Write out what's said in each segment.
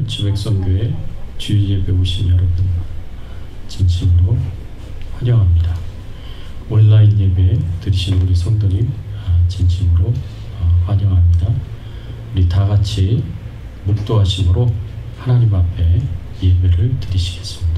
오늘 주백성교회 주일예배 오신 여러분 진심으로 환영합니다. 온라인 예배 드리신 우리 성도님 진심으로 환영합니다. 우리 다 같이 묵도하심으로 하나님 앞에 예배를 드리시겠습니다.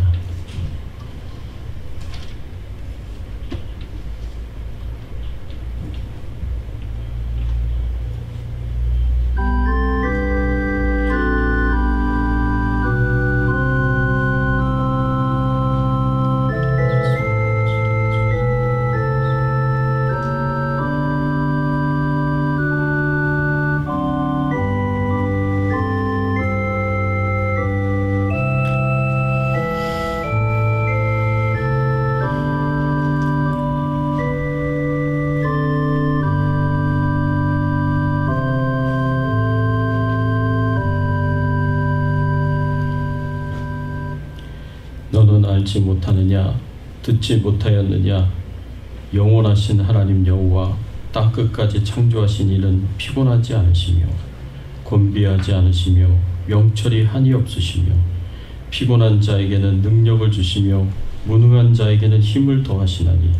너는 알지 못하느냐? 듣지 못하였느냐? 영원하신 하나님 여호와 땅 끝까지 창조하신 이는 피곤하지 않으시며 곤비하지 않으시며 명철이 한이 없으시며 피곤한 자에게는 능력을 주시며 무능한 자에게는 힘을 더하시나니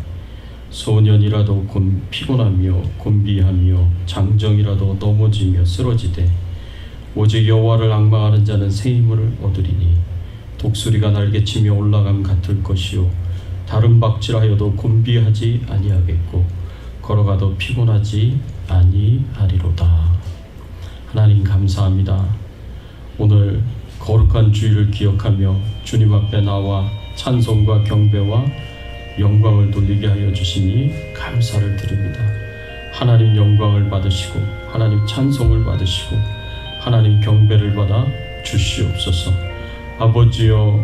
소년이라도 피곤하며 곤비하며 장정이라도 넘어지며 쓰러지되 오직 여호와를 앙망하는 자는 새 힘을 얻으리니 독수리가 날개치며 올라감 같을 것이요 다른 박질하여도 곤비하지 아니하겠고 걸어가도 피곤하지 아니하리로다. 하나님 감사합니다. 오늘 거룩한 주일을 기억하며 주님 앞에 나와 찬송과 경배와 영광을 돌리게 하여 주시니 감사를 드립니다. 하나님 영광을 받으시고 하나님 찬송을 받으시고 하나님 경배를 받아 주시옵소서. 아버지여,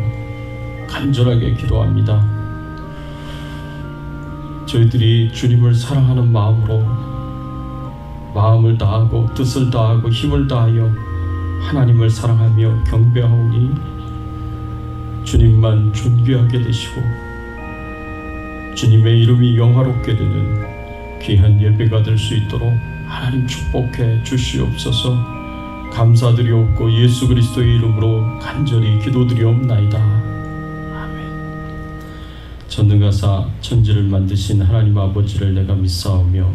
간절하게 기도합니다. 저희들이 주님을 사랑하는 마음으로 마음을 다하고 뜻을 다하고 힘을 다하여 하나님을 사랑하며 경배하오니 주님만 존귀하게 되시고 주님의 이름이 영화롭게 되는 귀한 예배가 될 수 있도록 하나님 축복해 주시옵소서. 감사드리옵고 예수 그리스도의 이름으로 간절히 기도드리옵나이다. 아멘. 전능하사 천지를 만드신 하나님 아버지를 내가 믿사오며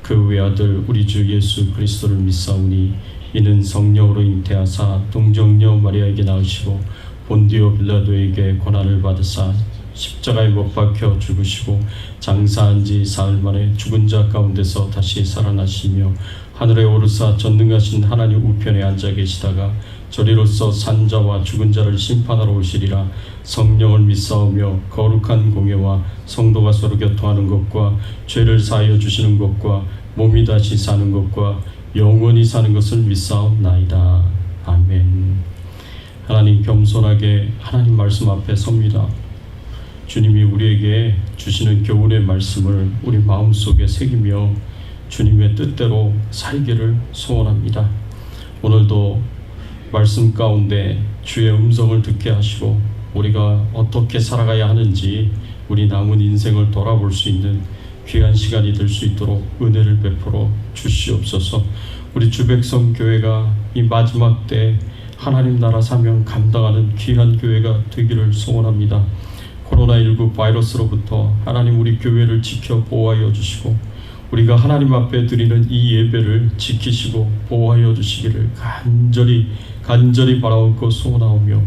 그 외아들 우리 주 예수 그리스도를 믿사오니 이는 성령으로 잉태하사 동정녀 마리아에게 낳으시고 본디오 빌라도에게 고난을 받으사 십자가에 못 박혀 죽으시고 장사한 지 사흘 만에 죽은 자 가운데서 다시 살아나시며 하늘에 오르사 전능하신 하나님 우편에 앉아 계시다가 저리로서 산자와 죽은 자를 심판하러 오시리라. 성령을 믿사오며 거룩한 공예와 성도가 서로 교통하는 것과 죄를 사하여 주시는 것과 몸이 다시 사는 것과 영원히 사는 것을 믿사옵나이다. 아멘. 하나님 겸손하게 하나님 말씀 앞에 섭니다. 주님이 우리에게 주시는 교훈의 말씀을 우리 마음속에 새기며 주님의 뜻대로 살기를 소원합니다. 오늘도 말씀 가운데 주의 음성을 듣게 하시고 우리가 어떻게 살아가야 하는지 우리 남은 인생을 돌아볼 수 있는 귀한 시간이 될 수 있도록 은혜를 베풀어 주시옵소서. 우리 주백성 교회가 이 마지막 때 하나님 나라 사명 감당하는 귀한 교회가 되기를 소원합니다. 코로나19 바이러스로부터 하나님 우리 교회를 지켜 보호하여 주시고 우리가 하나님 앞에 드리는 이 예배를 지키시고 보호하여 주시기를 간절히 바라옵고 소원하오며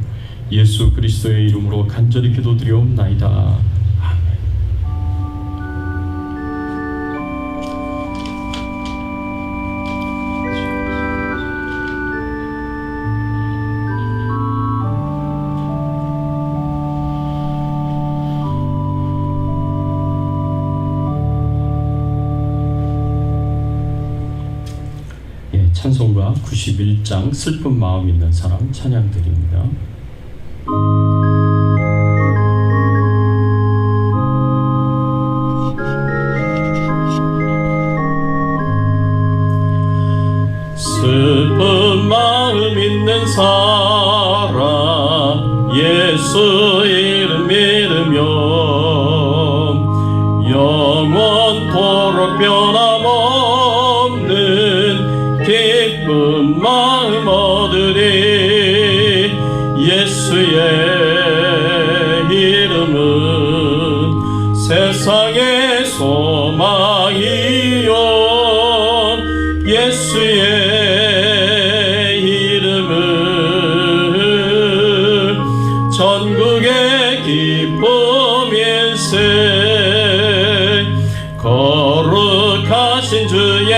예수 그리스도의 이름으로 간절히 기도드리옵나이다. 찬송가 91장 슬픈 마음 있는 사람 찬양드립니다. 슬픈 마음 있는 사람 예수 이름 믿으며 영원토록 변함없는 기쁜 마음 얻으리. 예수의 이름은 세상의 소망이요 예수의 이름은 전국의 기쁨일세 거룩하신 주의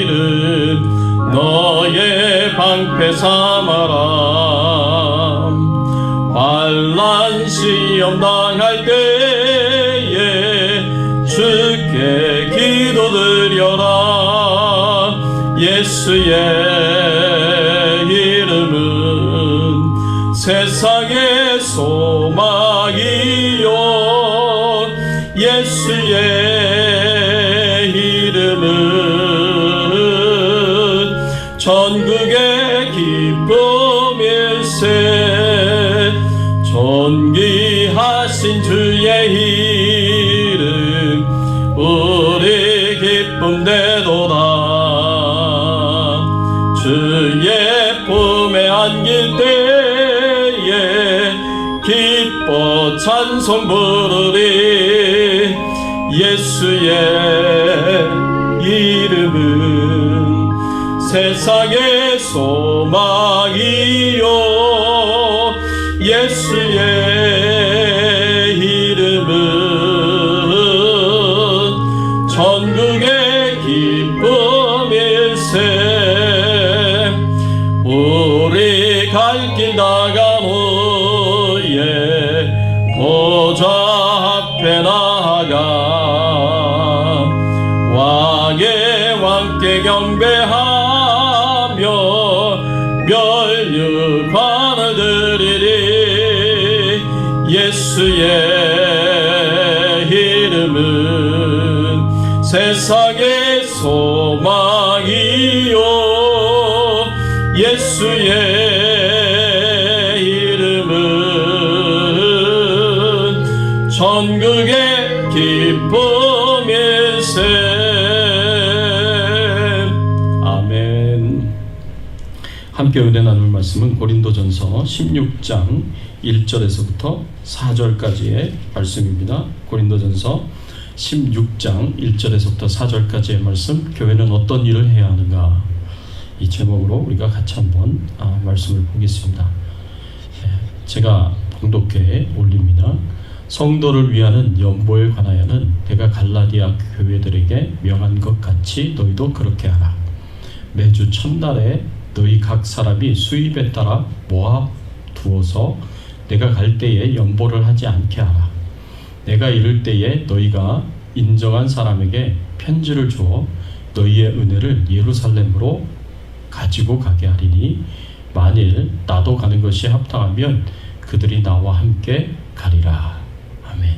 이름 너의 방패 삼아라 환난 시험 당할 때에 주께 기도드려라 예수의 이름은 세상의 소망이요 예수의 이름은 전국의 기쁨일세 존귀하신 주의 이름 우리 기쁨 되도다 주의 품에 안길 때에 기뻐 찬송 부르리 예수의 이름은 세상의 소망이요 예수의 이름은 전국의 기쁨일세 우리 갈 길 다가오예 보좌 앞에 나아가 왕의 왕께 경배하며 멸류관을 드리리 예수의 이름은 세상의 소망이요 예수의 이름은 전국의 기쁨일세 아멘. 함께 은혜 나눌 말씀은 고린도전서 16장 1절에서부터 4절까지의 말씀입니다. 고린도전서 16장 1절에서부터 4절까지의 말씀, 교회는 어떤 일을 해야 하는가, 이 제목으로 우리가 같이 한번 말씀을 보겠습니다. 제가 봉독회에 올립니다. 성도를 위하는 연보에 관하여는 내가 갈라디아 교회들에게 명한 것 같이 너희도 그렇게 하라. 매주 첫날에 너희 각 사람이 수입에 따라 모아 두어서 내가 갈 때에 연보를 하지 않게 하라. 내가 이를 때에 너희가 인정한 사람에게 편지를 주어 너희의 은혜를 예루살렘으로 가지고 가게 하리니 만일 나도 가는 것이 합당하면 그들이 나와 함께 가리라. 아멘.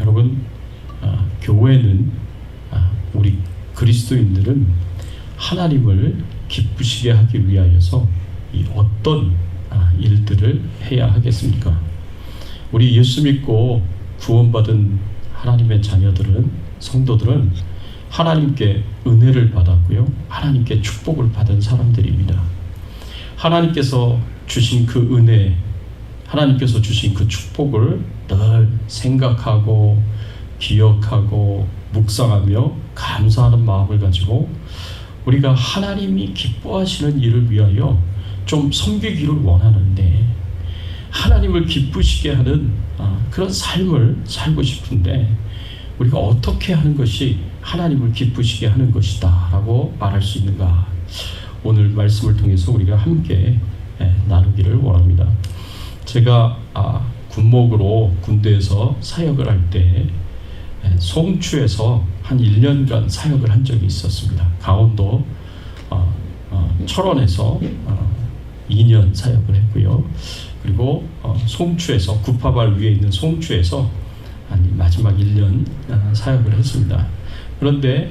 여러분, 교회는 우리 그리스도인들은 하나님을 기쁘시게 하기 위하여서 이 어떤 일들을 해야 하겠습니까? 우리 예수 믿고 구원받은 하나님의 자녀들은, 성도들은 하나님께 은혜를 받았고요, 하나님께 축복을 받은 사람들입니다. 하나님께서 주신 그 은혜, 하나님께서 주신 그 축복을 늘 생각하고 기억하고 묵상하며 감사하는 마음을 가지고 우리가 하나님이 기뻐하시는 일을 위하여 좀 섬기기를 원하는데, 하나님을 기쁘시게 하는 그런 삶을 살고 싶은데 우리가 어떻게 하는 것이 하나님을 기쁘시게 하는 것이다 라고 말할 수 있는가, 오늘 말씀을 통해서 우리가 함께 나누기를 원합니다. 제가 군목으로 군대에서 사역을 할 때 송추에서 한 1년간 사역을 한 적이 있었습니다. 강원도 철원에서 2년 사역을 했고요. 그리고 송추에서, 구파발 위에 있는 송추에서 마지막 1년 사역을 했습니다. 그런데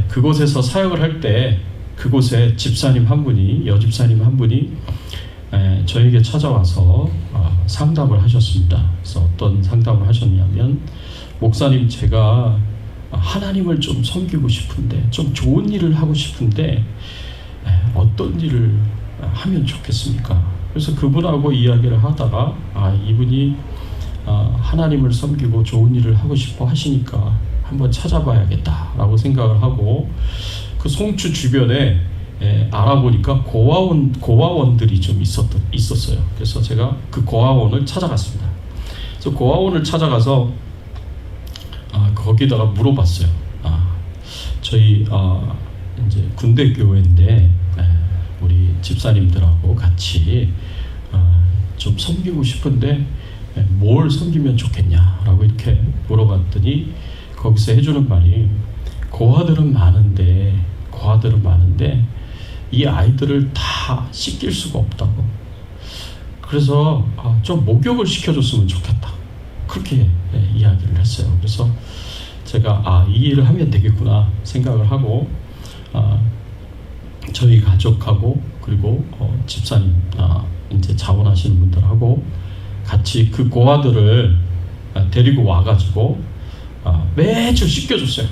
그곳에서 사역을 할 때 그곳에 집사님 한 분이, 여집사님 한 분이 저에게 찾아와서 상담을 하셨습니다. 그래서 어떤 상담을 하셨냐면, 목사님, 제가 하나님을 좀 섬기고 싶은데, 좀 좋은 일을 하고 싶은데 어떤 일을 하면 좋겠습니까? 그래서 그분하고 이야기를 하다가 이분이 하나님을 섬기고 좋은 일을 하고 싶어 하시니까 한번 찾아봐야겠다라고 생각을 하고 그 송추 주변에 알아보니까 고아원들이 좀 있었어요. 그래서 제가 그 고아원을 찾아갔습니다. 그래서 고아원을 찾아가서 거기다가 물어봤어요. 저희 이제 군대 교회인데 우리 집사님들하고 같이 좀 섬기고 싶은데 뭘 섬기면 좋겠냐라고 이렇게 물어봤더니 거기서 해주는 말이 고아들은 많은데 이 아이들을 다 씻길 수가 없다고. 그래서 좀 목욕을 시켜줬으면 좋겠다. 그렇게 이야기를 했어요. 그래서 제가 이 일을 하면 되겠구나 생각을 하고 저희 가족하고 그리고 집사님 이제 자원하시는 분들하고 같이 그 고아들을 데리고 와가지고 매주 씻겨줬어요.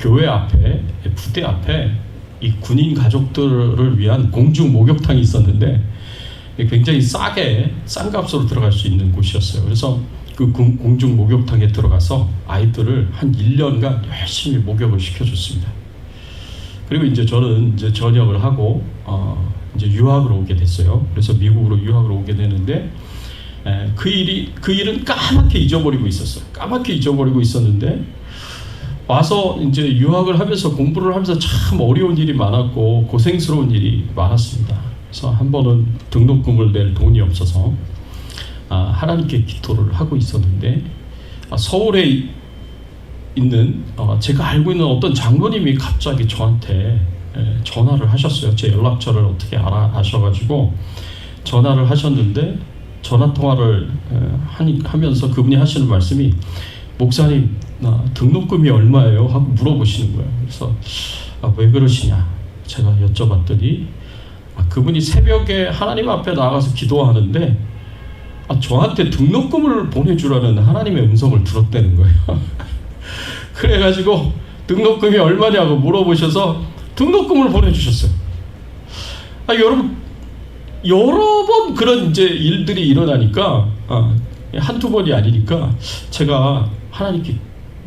교회 앞에 부대 앞에 이 군인 가족들을 위한 공중 목욕탕이 있었는데 굉장히 싼 값으로 들어갈 수 있는 곳이었어요. 그래서 그 공중 목욕탕에 들어가서 아이들을 한 1년간 열심히 목욕을 시켜줬습니다. 그리고 이제 저는 이제 전역을 하고 이제 유학으로 오게 됐어요. 그래서 미국으로 유학을 오게 되는데 그 일은 까맣게 잊어버리고 있었어요. 까맣게 잊어버리고 있었는데 와서 이제 유학을 하면서 공부를 하면서 참 어려운 일이 많았고 고생스러운 일이 많았습니다. 그래서 한 번은 등록금을 낼 돈이 없어서 하나님께 기도를 하고 있었는데 서울에 있는 제가 알고 있는 어떤 장로님이 갑자기 저한테 전화를 하셨어요. 제 연락처를 어떻게 아셔가지고 전화를 하셨는데 전화 통화를 하면서 그분이 하시는 말씀이 목사님 등록금이 얼마예요? 하고 물어보시는 거예요. 그래서 왜 그러시냐 제가 여쭤봤더니 그분이 새벽에 하나님 앞에 나가서 기도하는데 저한테 등록금을 보내주라는 하나님의 음성을 들었다는 거예요. 그래가지고 등록금이 얼마냐고 물어보셔서 등록금을 보내주셨어요. 여러분 여러 번 그런 이제 일들이 일어나니까 한두 번이 아니니까 제가 하나님께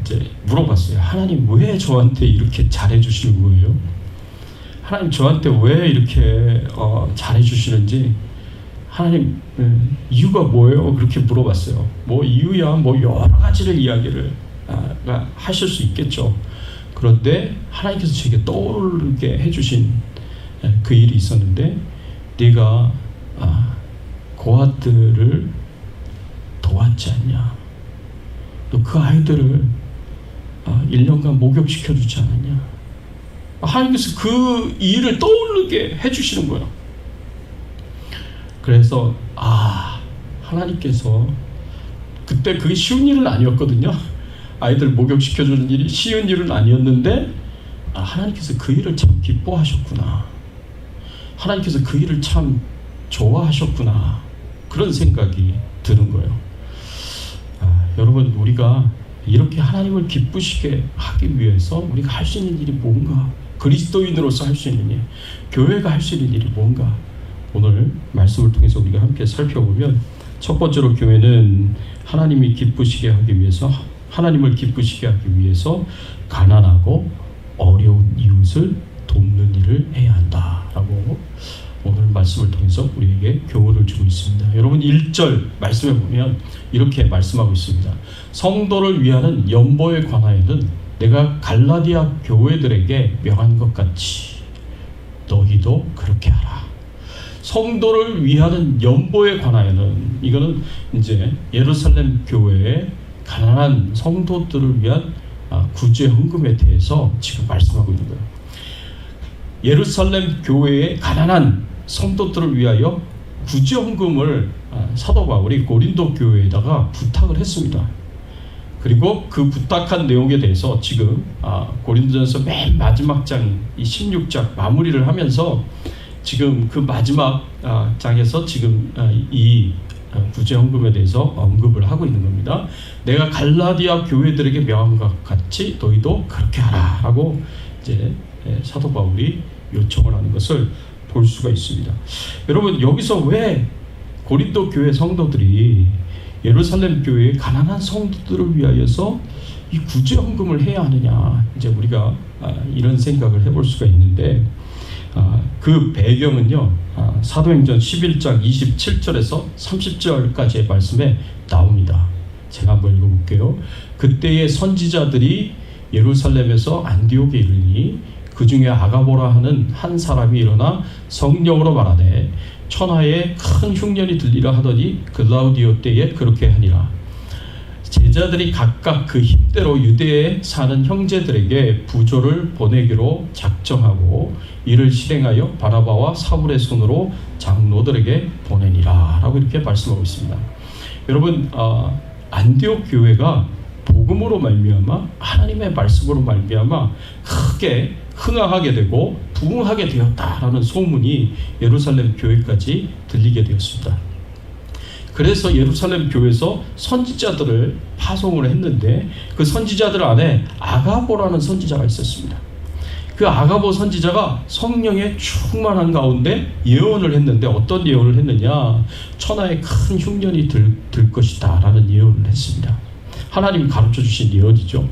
이제 물어봤어요. 하나님 왜 저한테 이렇게 잘해주시는 거예요? 하나님 저한테 왜 이렇게 잘해주시는지 하나님 이유가 뭐예요? 그렇게 물어봤어요. 뭐 이유야 뭐 여러 가지를 이야기를 하실 수 있겠죠. 그런데 하나님께서 제게 떠오르게 해주신 그 일이 있었는데 네가 고아들을 도왔지 않냐? 너 그 아이들을 1년간 목욕시켜주지 않았냐? 하나님께서 그 일을 떠오르게 해주시는 거예요. 그래서 하나님께서 그때 그게 쉬운 일은 아니었거든요. 아이들 목욕시켜주는 일이 쉬운 일은 아니었는데 하나님께서 그 일을 참 기뻐하셨구나. 하나님께서 그 일을 참 좋아하셨구나. 그런 생각이 드는 거예요. 여러분 우리가 이렇게 하나님을 기쁘시게 하기 위해서 우리가 할 수 있는 일이 뭔가, 그리스도인으로서 할 수 있는 일, 교회가 할 수 있는 일이 뭔가, 오늘 말씀을 통해서 우리가 함께 살펴보면 첫 번째로 교회는 하나님을 기쁘시게 하기 위해서 가난하고 어려운 이웃을 돕는 일을 해야 한다라고 오늘 말씀을 통해서 우리에게 교훈을 주고 있습니다. 여러분 1절 말씀에 보면 이렇게 말씀하고 있습니다. 성도를 위하는 연보에 관하여는 내가 갈라디아 교회들에게 명한 것 같이 너희도 그렇게 하라. 성도를 위하는 연보에 관하여는, 이거는 이제 예루살렘 교회의 가난한 성도들을 위한 구제 헌금에 대해서 지금 말씀하고 있는 거예요. 예루살렘 교회의 가난한 성도들을 위하여 구제 헌금을 사도 바울이 고린도 교회에다가 부탁을 했습니다. 그리고 그 부탁한 내용에 대해서 지금 고린도전서 맨 마지막 장, 이 16장 마무리를 하면서 지금 그 마지막 장에서 지금 이 구제 헌금에 대해서 언급을 하고 있는 겁니다. 내가 갈라디아 교회들에게 명한 것 같이 너희도 그렇게 하라 하고 이제 사도 바울이 요청을 하는 것을 볼 수가 있습니다. 여러분, 여기서 왜 고린도 교회 성도들이 예루살렘 교회의 가난한 성도들을 위하여서 이 구제헌금을 해야 하느냐, 이제 우리가 이런 생각을 해볼 수가 있는데, 그 배경은요, 사도행전 11장 27절에서 30절까지의 말씀에 나옵니다. 제가 한번 읽어볼게요. 그때의 선지자들이 예루살렘에서 안디옥에 이르니 그 중에 아가보라 하는 한 사람이 일어나 성령으로 말하되 천하에 큰 흉년이 들리라 하더니 글라우디오 때에 그렇게 하니라. 제자들이 각각 그 힘대로 유대에 사는 형제들에게 부조를 보내기로 작정하고 이를 실행하여 바나바와 사울의 손으로 장로들에게 보내니라 라고 이렇게 말씀하고 있습니다. 여러분, 안디옥 교회가 복음으로 말미암아 하나님의 말씀으로 말미암아 크게 흥황하게 되고 부흥하게 되었다라는 소문이 예루살렘 교회까지 들리게 되었습니다. 그래서 예루살렘 교회에서 선지자들을 파송을 했는데 그 선지자들 안에 아가보라는 선지자가 있었습니다. 그 아가보 선지자가 성령에 충만한 가운데 예언을 했는데 어떤 예언을 했느냐, 천하에 큰 흉년이 들 것이다 라는 예언을 했습니다. 하나님이 가르쳐 주신 예언이죠.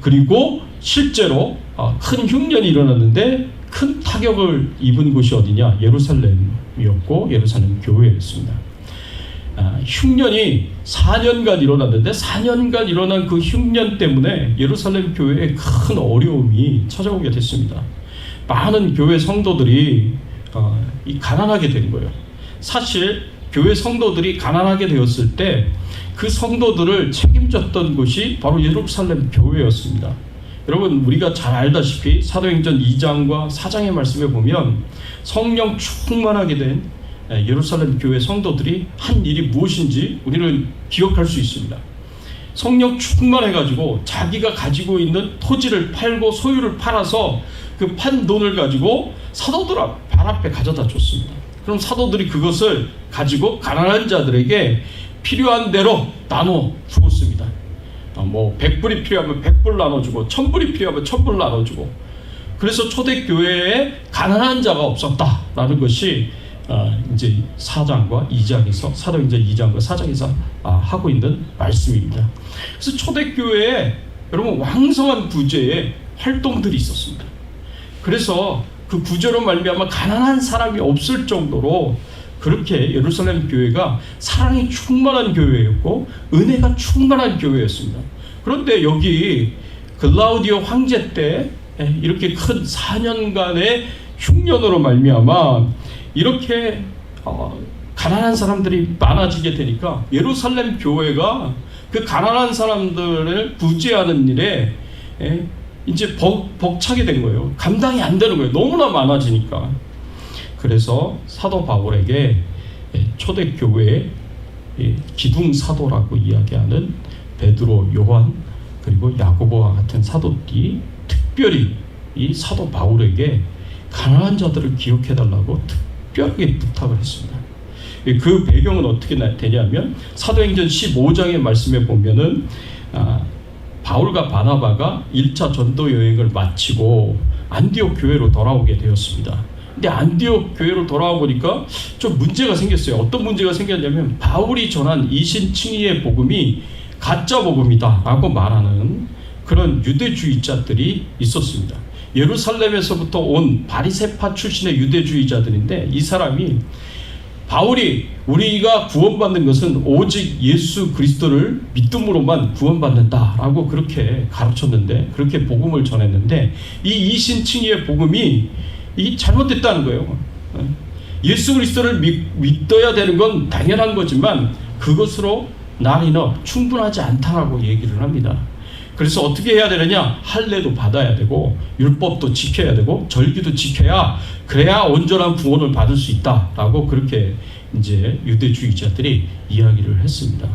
그리고 실제로 큰 흉년이 일어났는데 큰 타격을 입은 곳이 어디냐, 예루살렘이었고 예루살렘 교회였습니다. 흉년이 4년간 일어났는데 4년간 일어난 그 흉년 때문에 예루살렘 교회에 큰 어려움이 찾아오게 됐습니다. 많은 교회 성도들이 가난하게 된 거예요. 사실 교회 성도들이 가난하게 되었을 때 그 성도들을 책임졌던 곳이 바로 예루살렘 교회였습니다. 여러분, 우리가 잘 알다시피 사도행전 2장과 4장의 말씀에 보면 성령 충만하게 된 예루살렘 교회 성도들이 한 일이 무엇인지 우리는 기억할 수 있습니다. 성령 충만해가지고 자기가 가지고 있는 토지를 팔고 소유를 팔아서 그 판 돈을 가지고 사도들 발 앞에 가져다 줬습니다. 그럼 사도들이 그것을 가지고 가난한 자들에게 필요한 대로 나눠 주었습니다. 100불이 필요하면 100불 나눠주고 1000불이 필요하면 1000불 나눠주고, 그래서 초대교회에 가난한 자가 없었다라는 것이 이제 4장과 2장에서 사도행전 2장과 4장에서 하고 있는 말씀입니다. 그래서 초대교회에 여러분 왕성한 구제의 활동들이 있었습니다. 그래서 그 구제로 말미암아 가난한 사람이 없을 정도로 그렇게 예루살렘 교회가 사랑이 충만한 교회였고 은혜가 충만한 교회였습니다. 그런데 여기 글라우디오 황제 때 이렇게 큰 4년간의 흉년으로 말미암아 이렇게 가난한 사람들이 많아지게 되니까 예루살렘 교회가 그 가난한 사람들을 구제하는 일에 이제 벅차게 된 거예요. 감당이 안 되는 거예요. 너무나 많아지니까. 그래서 사도 바울에게 초대교회의 기둥사도라고 이야기하는 베드로, 요한, 그리고 야고보와 같은 사도들이 특별히 이 사도 바울에게 가난한 자들을 기억해달라고 특별하게 부탁을 했습니다. 그 배경은 어떻게 되냐면 사도행전 15장의 말씀에 보면은 바울과 바나바가 1차 전도 여행을 마치고 안디옥 교회로 돌아오게 되었습니다. 근데 안디옥 교회로 돌아와 보니까 좀 문제가 생겼어요. 어떤 문제가 생겼냐면 바울이 전한 이신칭의의 복음이 가짜 복음이다 라고 말하는 그런 유대주의자들이 있었습니다. 예루살렘에서부터 온 바리새파 출신의 유대주의자들인데 이 사람이 바울이 우리가 구원받는 것은 오직 예수 그리스도를 믿음으로만 구원받는다라고 그렇게 가르쳤는데, 그렇게 복음을 전했는데 이 이신칭의의 복음이 잘못됐다는 거예요. 예수 그리스도를 믿어야 되는 건 당연한 거지만 그것으로 나리너 충분하지 않다라고 얘기를 합니다. 그래서 어떻게 해야 되느냐? 할례도 받아야 되고 율법도 지켜야 되고 절기도 지켜야 그래야 온전한 구원을 받을 수 있다라고 그렇게 이제 유대주의자들이 이야기를 했습니다.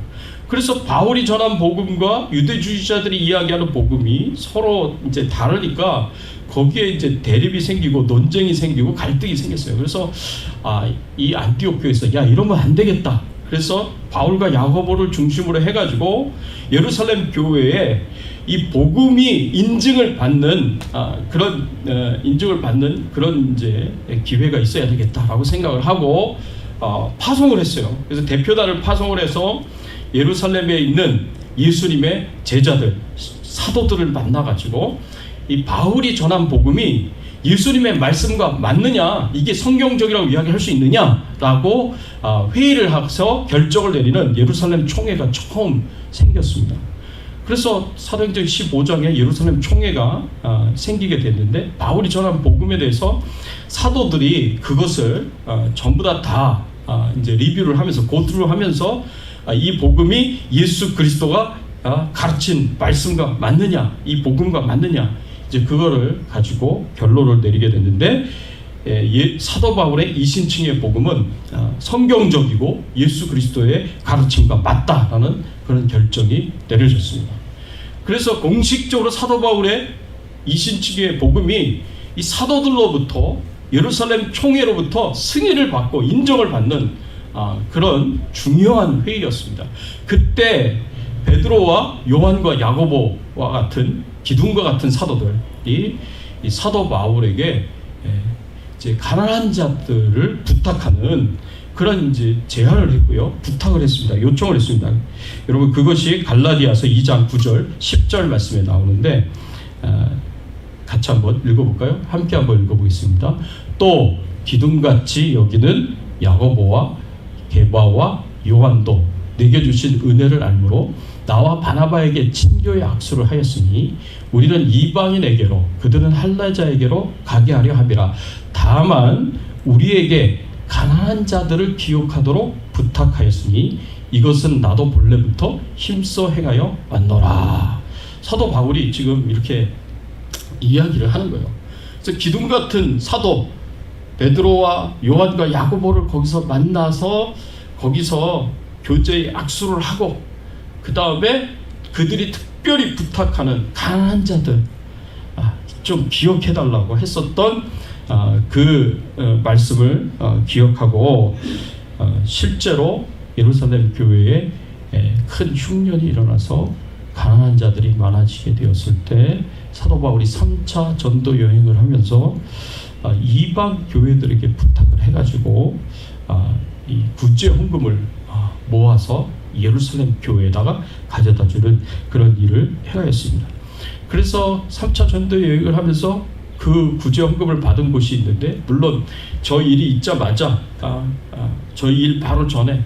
그래서 바울이 전한 복음과 유대주의자들이 이야기하는 복음이 서로 이제 다르니까 거기에 이제 대립이 생기고 논쟁이 생기고 갈등이 생겼어요. 그래서 이 안디옥 교회에서 이러면 안 되겠다. 그래서 바울과 야고보를 중심으로 해가지고 예루살렘 교회에 이 복음이 인증을 받는 그런 이제 기회가 있어야 되겠다라고 생각을 하고 파송을 했어요. 그래서 대표단을 파송을 해서 예루살렘에 있는 예수님의 제자들, 사도들을 만나가지고 이 바울이 전한 복음이 예수님의 말씀과 맞느냐, 이게 성경적이라고 이야기할 수 있느냐라고 회의를 해서 결정을 내리는 예루살렘 총회가 처음 생겼습니다. 그래서 사도행전 15장에 예루살렘 총회가 생기게 됐는데, 바울이 전한 복음에 대해서 사도들이 그것을 전부 다 이제 리뷰를 하면서 고트를 하면서 이 복음이 예수 그리스도가 가르친 말씀과 맞느냐, 이 복음과 맞느냐, 이제 그거를 가지고 결론을 내리게 됐는데, 사도 바울의 이신칭의 복음은 성경적이고 예수 그리스도의 가르침과 맞다라는 그런 결정이 내려졌습니다. 그래서 공식적으로 사도 바울의 이신칭의 복음이 이 사도들로부터, 예루살렘 총회로부터 승인을 받고 인정을 받는 그런 중요한 회의였습니다. 그때 베드로와 요한과 야고보와 같은 기둥과 같은 사도들이 이 사도 바울에게 이제 가난한 자들을 부탁하는 그런 이제 제안을 했고요, 부탁을 했습니다. 요청을 했습니다. 여러분, 그것이 갈라디아서 2장 9절 10절 말씀에 나오는데, 같이 한번 읽어볼까요? 함께 한번 읽어보겠습니다. 또 기둥같이 여기는 야고보와 게바와 요한도 내게 주신 은혜를 알므로 나와 바나바에게 친교의 악수를 하였으니 우리는 이방인에게로 그들은 할례자에게로 가게 하려 함이라. 다만 우리에게 가난한 자들을 기억하도록 부탁하였으니 이것은 나도 본래부터 힘써 행하여 왔노라. 사도 바울이 지금 이렇게 이야기를 하는 거예요. 그래서 기둥 같은 사도 베드로와 요한과 야고보를 거기서 만나서 거기서 교제의 악수를 하고, 그 다음에 그들이 특별히 부탁하는 가난한 자들 좀 기억해달라고 했었던 그 말씀을 기억하고, 실제로 예루살렘 교회에 큰 흉년이 일어나서 가난한 자들이 많아지게 되었을 때 사도 바울이 3차 전도 여행을 하면서 이방 교회들에게 부탁을 해가지고 이 구제 헌금을 모아서 예루살렘 교회에다가 가져다 주는 그런 일을 행하였습니다. 그래서 3차 전도 여행을 하면서 그 구제 헌금을 받은 곳이 있는데, 물론 저 일이 있자마자 저희 일 바로 전에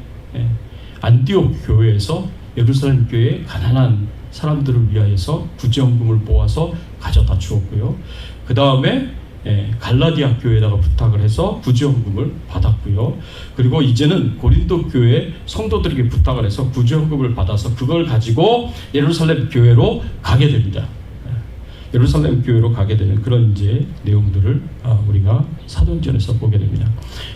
안디옥 교회에서 예루살렘 교회에 가난한 사람들을 위하여서 구제 헌금을 모아서 가져다 주었고요. 그 다음에 갈라디아 교회에다가 부탁을 해서 구제헌금을 받았고요. 그리고 이제는 고린도 교회 성도들에게 부탁을 해서 구제헌금을 받아서 그걸 가지고 예루살렘 교회로 가게 됩니다. 예루살렘 교회로 가게 되는 그런 이제 내용들을 우리가 사도행전에서 보게 됩니다.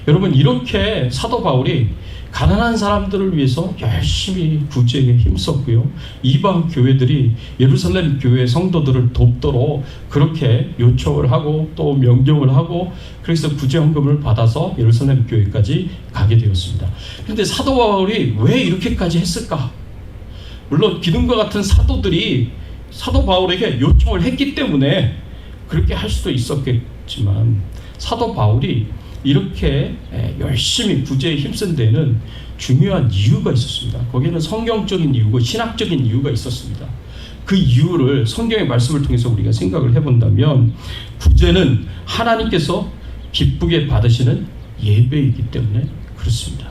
여러분, 이렇게 사도 바울이 가난한 사람들을 위해서 열심히 구제에 힘썼고요. 이방 교회들이 예루살렘 교회 성도들을 돕도록 그렇게 요청을 하고 또 명령을 하고, 그래서 구제 헌금을 받아서 예루살렘 교회까지 가게 되었습니다. 그런데 사도 바울이 왜 이렇게까지 했을까? 물론 기둥과 같은 사도들이 사도 바울에게 요청을 했기 때문에 그렇게 할 수도 있었겠지만, 사도 바울이 이렇게 열심히 구제에 힘쓴 데는 중요한 이유가 있었습니다. 거기에는 성경적인 이유고 신학적인 이유가 있었습니다. 그 이유를 성경의 말씀을 통해서 우리가 생각을 해본다면, 구제는 하나님께서 기쁘게 받으시는 예배이기 때문에 그렇습니다.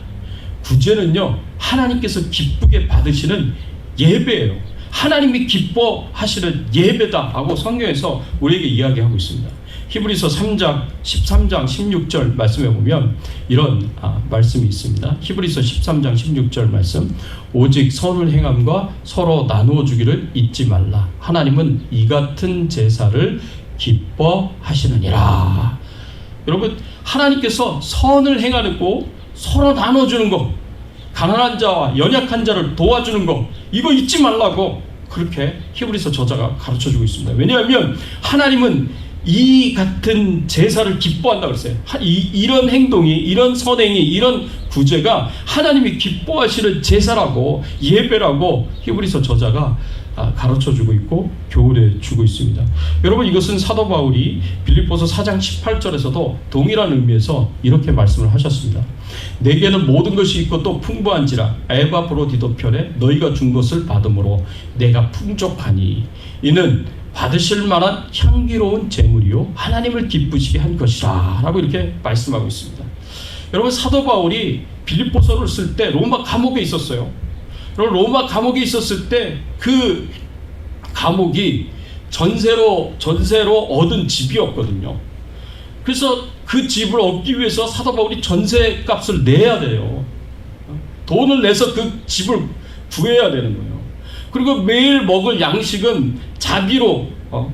구제는요, 하나님께서 기쁘게 받으시는 예배예요. 하나님이 기뻐하시는 예배다라고 성경에서 우리에게 이야기하고 있습니다. 히브리서 3장 13장 16절 말씀에 보면 이런 말씀이 있습니다. 히브리서 13장 16절 말씀, 오직 선을 행함과 서로 나누어 주기를 잊지 말라. 하나님은 이 같은 제사를 기뻐하시느니라. 여러분, 하나님께서 선을 행하고 서로 나눠주는 것, 가난한 자와 연약한 자를 도와주는 것, 이거 잊지 말라고 그렇게 히브리서 저자가 가르쳐주고 있습니다. 왜냐하면 하나님은 이 같은 제사를 기뻐한다고 그랬어요. 이런 행동이, 이런 선행이, 이런 구제가 하나님이 기뻐하시는 제사라고, 예배라고 히브리서 저자가 가르쳐주고 있고 교훈해 주고 있습니다. 여러분, 이것은 사도 바울이 빌립보서 4장 18절에서도 동일한 의미에서 이렇게 말씀을 하셨습니다. 내게는 모든 것이 있고 또 풍부한지라 에바브로디도 편에 너희가 준 것을 받음으로 내가 풍족하니 이는 받으실 만한 향기로운 제물이요 하나님을 기쁘시게 한 것이라 라고 이렇게 말씀하고 있습니다. 여러분, 사도 바울이 빌립보서를 쓸 때 로마 감옥에 있었어요. 로마 감옥에 있었을 때 그 감옥이 전세로 얻은 집이었거든요. 그래서 그 집을 얻기 위해서 사도 바울이 전세값을 내야 돼요. 돈을 내서 그 집을 구해야 되는 거예요. 그리고 매일 먹을 양식은 자비로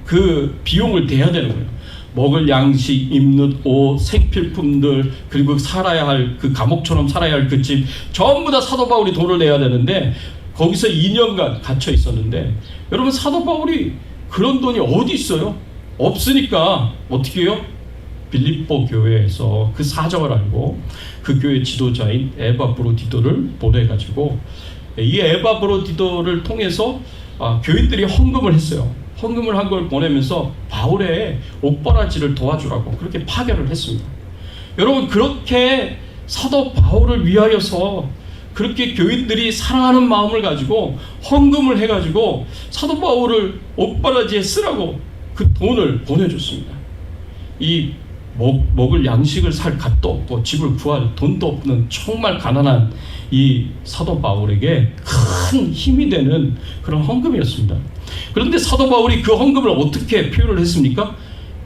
그 비용을 대야 되는 거예요. 먹을 양식, 입는 옷, 생필품들, 그리고 살아야 할 그 감옥처럼 살아야 할 그 집, 전부 다 사도 바울이 돈을 내야 되는데 거기서 2년간 갇혀 있었는데, 여러분, 사도 바울이 그런 돈이 어디 있어요? 없으니까 어떻게 해요? 빌립보 교회에서 그 사정을 알고 그 교회 지도자인 에바브로디도를 보내가지고 이 에바브로디도를 통해서 교인들이 헌금을 했어요. 헌금을 한 걸 보내면서 바울의 옥바라지를 도와주라고 그렇게 파견을 했습니다. 여러분, 그렇게 사도 바울을 위하여서 그렇게 교인들이 사랑하는 마음을 가지고 헌금을 해가지고 사도 바울을 옥바라지에 쓰라고 그 돈을 보내줬습니다. 이 먹을 양식을 살 값도 없고 집을 구할 돈도 없는 정말 가난한 이 사도 바울에게 큰 힘이 되는 그런 헌금이었습니다. 그런데 사도 바울이 그 헌금을 어떻게 표현을 했습니까?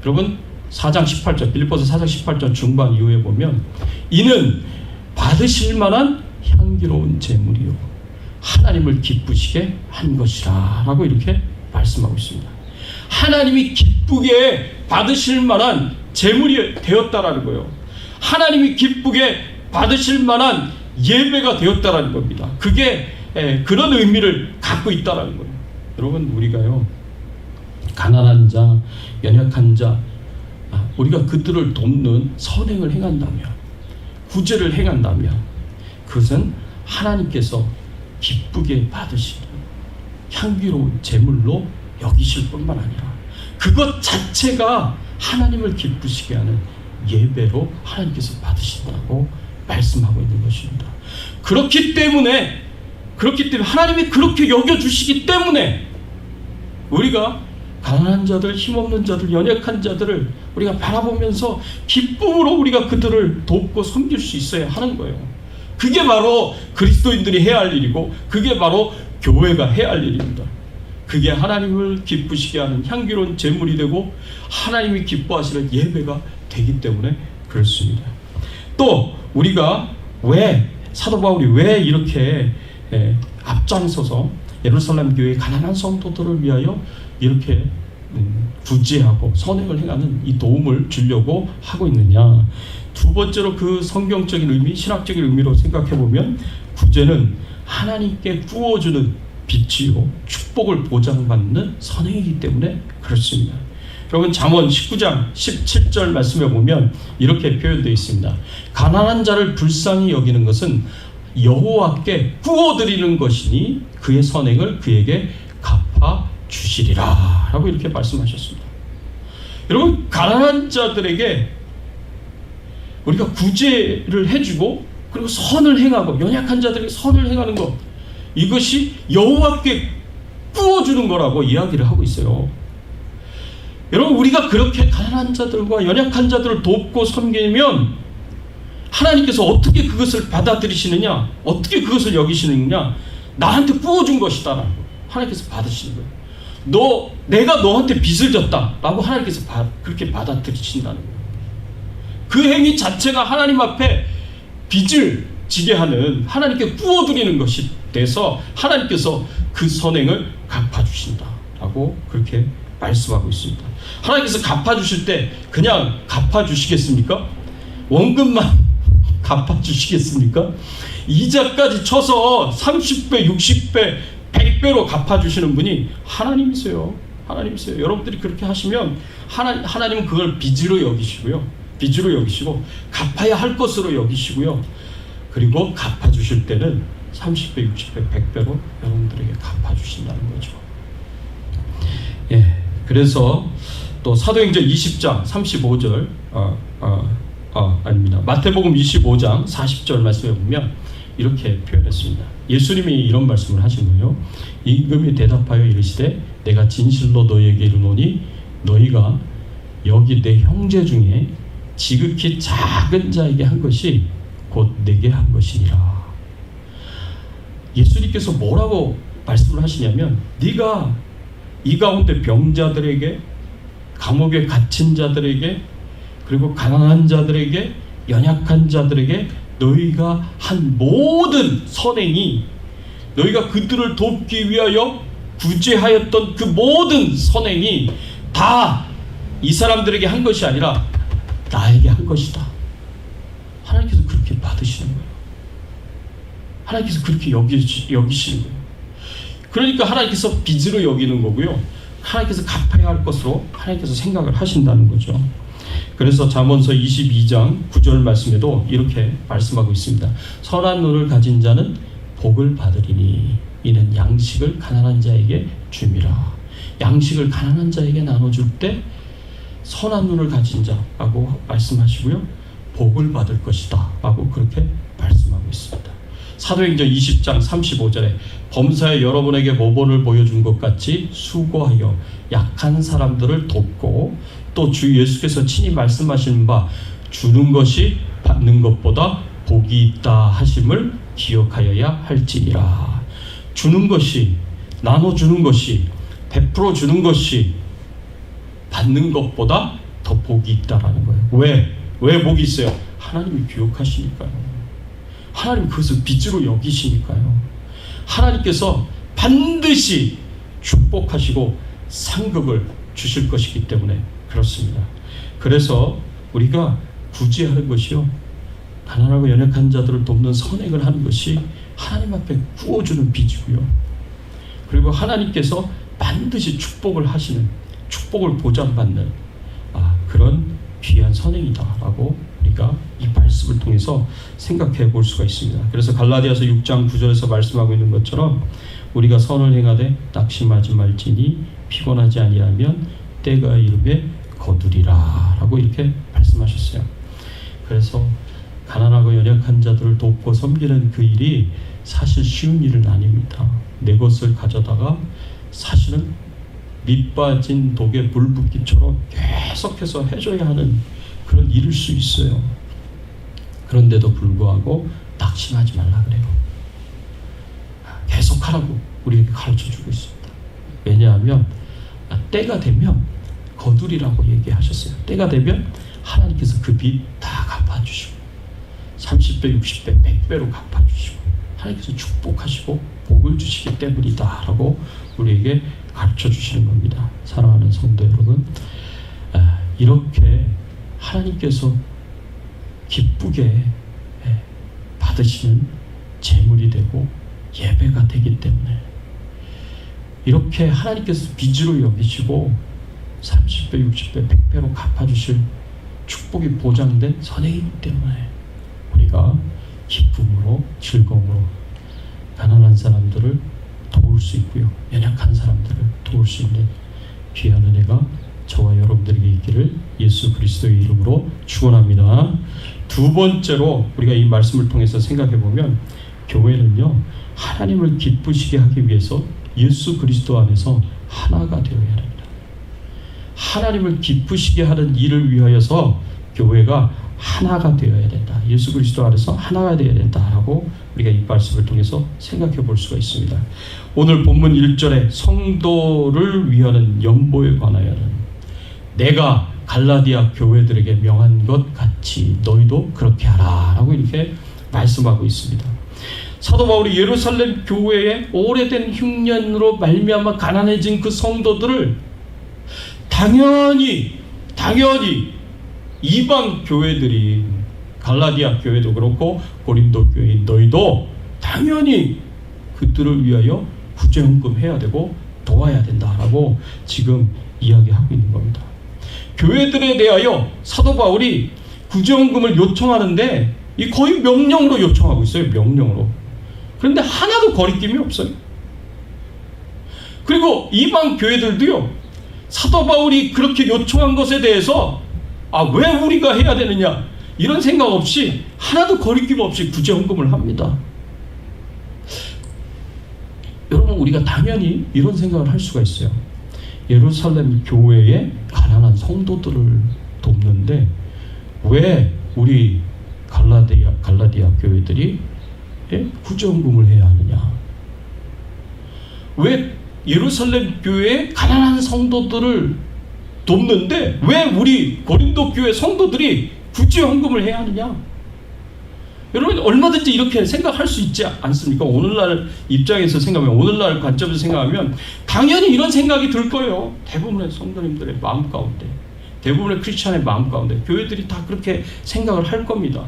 여러분, 4장 18절, 빌립보서 4장 18절 중반 이후에 보면 이는 받으실 만한 향기로운 제물이요 하나님을 기쁘시게 한 것이라 라고 이렇게 말씀하고 있습니다. 하나님이 기쁘게 받으실 만한 제물이 되었다라는 거예요. 하나님이 기쁘게 받으실 만한 예배가 되었다라는 겁니다. 그게 그런 의미를 갖고 있다라는 거예요. 여러분, 우리가요, 가난한 자, 연약한 자, 우리가 그들을 돕는 선행을 행한다면, 구제를 행한다면 그것은 하나님께서 기쁘게 받으시는 향기로운 제물로 여기실 뿐만 아니라 그것 자체가 하나님을 기쁘시게 하는 예배로 하나님께서 받으신다고 말씀하고 있는 것입니다. 그렇기 때문에 하나님이 그렇게 여겨주시기 때문에 우리가 가난한 자들, 힘없는 자들, 연약한 자들을 우리가 바라보면서 기쁨으로 우리가 그들을 돕고 섬길 수 있어야 하는 거예요. 그게 바로 그리스도인들이 해야 할 일이고 그게 바로 교회가 해야 할 일입니다. 그게 하나님을 기쁘시게 하는 향기로운 제물이 되고 하나님이 기뻐하시는 예배가 되기 때문에 그렇습니다. 또 우리가 왜 사도 바울이 왜 이렇게 앞장서서 예루살렘 교회의 가난한 성도들을 위하여 이렇게 구제하고 선행을 행하는 이 도움을 주려고 하고 있느냐? 두 번째로 그 성경적인 의미, 신학적인 의미로 생각해 보면 구제는 하나님께 구워주는 빛이요 축복을 보장받는 선행이기 때문에 그렇습니다. 여러분, 잠언 19장 17절 말씀에 보면 이렇게 표현되어 있습니다. 가난한 자를 불쌍히 여기는 것은 여호와께 구워드리는 것이니 그의 선행을 그에게 갚아 주시리라 라고 이렇게 말씀하셨습니다. 여러분, 가난한 자들에게 우리가 구제를 해주고 그리고 선을 행하고 연약한 자들에게 선을 행하는 것, 이것이 여호와께 구워주는 거라고 이야기를 하고 있어요. 여러분, 우리가 그렇게 가난한 자들과 연약한 자들을 돕고 섬기면 하나님께서 어떻게 그것을 받아들이시느냐, 어떻게 그것을 여기시느냐, 나한테 구워준 것이다 하나님께서 받으시는 거예요. 내가 너한테 빚을 졌다 라고 하나님께서 그렇게 받아들이신다는 거예요. 그 행위 자체가 하나님 앞에 빚을 지게 하는, 하나님께 구워드리는 것이 돼서 하나님께서 그 선행을 갚아주신다 라고 그렇게 말씀하고 있습니다. 하나님께서 갚아주실 때 그냥 갚아주시겠습니까? 원금만 갚아주시겠습니까? 이자까지 쳐서 30배, 60배, 100배로 갚아주시는 분이 하나님이세요. 하나님이세요. 여러분들이 그렇게 하시면 하나님은 그걸 빚으로 여기시고 갚아야 할 것으로 여기시고요. 그리고 갚아주실 때는 30배, 60배, 100배로 여러분들에게 갚아주신다는 거죠. 그래서 또 사도행전 20장 35절 아닙니다. 마태복음 25장 40절 말씀에 보면 이렇게 표현했습니다. 예수님이 이런 말씀을 하신 거예요. 임금이 대답하여 이르시되 내가 진실로 너희에게 이르노니 너희가 여기 내 형제 중에 지극히 작은 자에게 한 것이 곧 내게 한 것이니라. 예수님께서 뭐라고 말씀을 하시냐면 네가 이 가운데 병자들에게, 감옥에 갇힌 자들에게, 그리고 가난한 자들에게, 연약한 자들에게 너희가 한 모든 선행이, 너희가 그들을 돕기 위하여 구제하였던 그 모든 선행이 다 이 사람들에게 한 것이 아니라 나에게 한 것이다. 하나님께서 그렇게 받으시는 거예요. 하나님께서 그렇게 여기시는 거예요. 그러니까 하나님께서 빚으로 여기는 거고요. 하나님께서 갚아야 할 것으로 하나님께서 생각을 하신다는 거죠. 그래서 잠언서 22장 9절 말씀에도 이렇게 말씀하고 있습니다. 선한 눈을 가진 자는 복을 받으리니 이는 양식을 가난한 자에게 줌이라. 양식을 가난한 자에게 나눠줄 때 선한 눈을 가진 자라고 말씀하시고요. 복을 받을 것이다 라고 그렇게 말씀하고 있습니다. 사도행전 20장 35절에 범사에 여러분에게 모본을 보여준 것 같이 수고하여 약한 사람들을 돕고 또 주 예수께서 친히 말씀하신 바 주는 것이 받는 것보다 복이 있다 하심을 기억하여야 할지니라. 주는 것이, 나눠주는 것이, 베풀어 주는 것이 받는 것보다 더 복이 있다라는 거예요. 왜 복이 있어요? 하나님이 기억하시니까요. 하나님 그것을 빚으로 여기시니까요. 하나님께서 반드시 축복하시고 상급을 주실 것이기 때문에 그렇습니다. 그래서 우리가 구제하는 것이요, 가난하고 연약한 자들을 돕는 선행을 하는 것이 하나님 앞에 구워주는 빚이고요. 그리고 하나님께서 반드시 축복을 하시는, 축복을 보장받는 그런 귀한 선행이다라고 우리가 이 말씀을 통해서 생각해 볼 수가 있습니다. 그래서 갈라디아서 6장 9절에서 말씀하고 있는 것처럼 우리가 선을 행하되 낙심하지 말지니 피곤하지 아니하면 때가 이르매 거두리라 라고 이렇게 말씀하셨어요. 그래서 가난하고 연약한 자들을 돕고 섬기는 그 일이 사실 쉬운 일은 아닙니다. 내 것을 가져다가 사실은 밑빠진 독에 물 붓기처럼 계속해서 해줘야 하는 그런 일일 수 있어요. 그런데도 불구하고 낙심하지 말라 그래요. 계속하라고 우리에게 가르쳐주고 있습니다. 왜냐하면 때가 되면 거두리라고 얘기하셨어요. 때가 되면 하나님께서 그 빚 다 갚아주시고 30배, 60배, 100배로 갚아주시고 하나님께서 축복하시고 복을 주시기 때문이다 라고 우리에게 가르쳐 주시는 겁니다. 사랑하는 성도 여러분, 이렇게 하나님께서 기쁘게 받으시는 제물이 되고 예배가 되기 때문에, 이렇게 하나님께서 빚으로 여기시고 30배, 60배, 100배로 갚아주실 축복이 보장된 선행이기 때문에 우리가 기쁨으로, 즐거움으로 가난한 사람들을 도울 수 있고요, 연약한 사람들을 도울 수 있는 귀한 은혜가 저와 여러분들에게 있기를 예수 그리스도의 이름으로 축원합니다. 두 번째로 우리가 이 말씀을 통해서 생각해 보면, 교회는요 하나님을 기쁘시게 하기 위해서 예수 그리스도 안에서 하나가 되어야 합니다. 하나님을 기쁘시게 하는 일을 위하여서 교회가 하나가 되어야 된다. 예수 그리스도 안에서 하나가 되어야 된다라고 우리가 이 말씀을 통해서 생각해 볼 수가 있습니다. 오늘 본문 1절에 성도를 위하는 연보에 관하여는 내가 갈라디아 교회들에게 명한 것 같이 너희도 그렇게 하라 라고 이렇게 말씀하고 있습니다. 사도 바울이 예루살렘 교회의 오래된 흉년으로 말미암아 가난해진 그 성도들을 당연히 이방 교회들이, 갈라디아 교회도 그렇고 고린도 교회인 너희도 당연히 그들을 위하여 구제헌금 해야 되고 도와야 된다라고 지금 이야기하고 있는 겁니다. 교회들에 대하여 사도 바울이 구제헌금을 요청하는데 이 거의 명령으로 요청하고 있어요. 명령으로. 그런데 하나도 거리낌이 없어요. 그리고 이방 교회들도요 사도 바울이 그렇게 요청한 것에 대해서 왜 우리가 해야 되느냐 이런 생각 없이 하나도 거리낌 없이 구제 헌금을 합니다. 여러분, 우리가 당연히 이런 생각을 할 수가 있어요. 예루살렘 교회의 가난한 성도들을 돕는데 왜 우리 갈라디아 교회들이 구제 헌금을 해야 하느냐? 왜 예루살렘 교회의 가난한 성도들을 돕는데 왜 우리 고린도 교회 성도들이 구제 헌금을 해야 하느냐? 여러분, 얼마든지 이렇게 생각할 수 있지 않습니까? 오늘날 입장에서 생각하면, 오늘날 관점에서 생각하면 당연히 이런 생각이 들 거예요. 대부분의 성도님들의 마음 가운데, 대부분의 크리스찬의 마음 가운데 교회들이 다 그렇게 생각을 할 겁니다.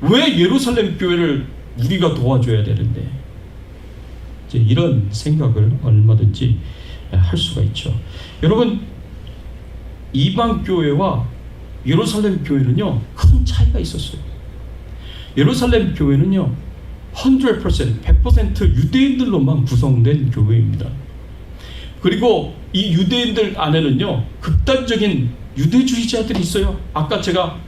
왜 예루살렘 교회를 우리가 도와줘야 되는데? 이제 이런 생각을 얼마든지 할 수가 있죠. 여러분, 이방 교회와 예루살렘 교회는요, 큰 차이가 있었어요. 예루살렘 교회는요, 100% 유대인들로만 구성된 교회입니다. 그리고 이 유대인들 안에는요, 극단적인 유대주의자들이 있어요. 아까 제가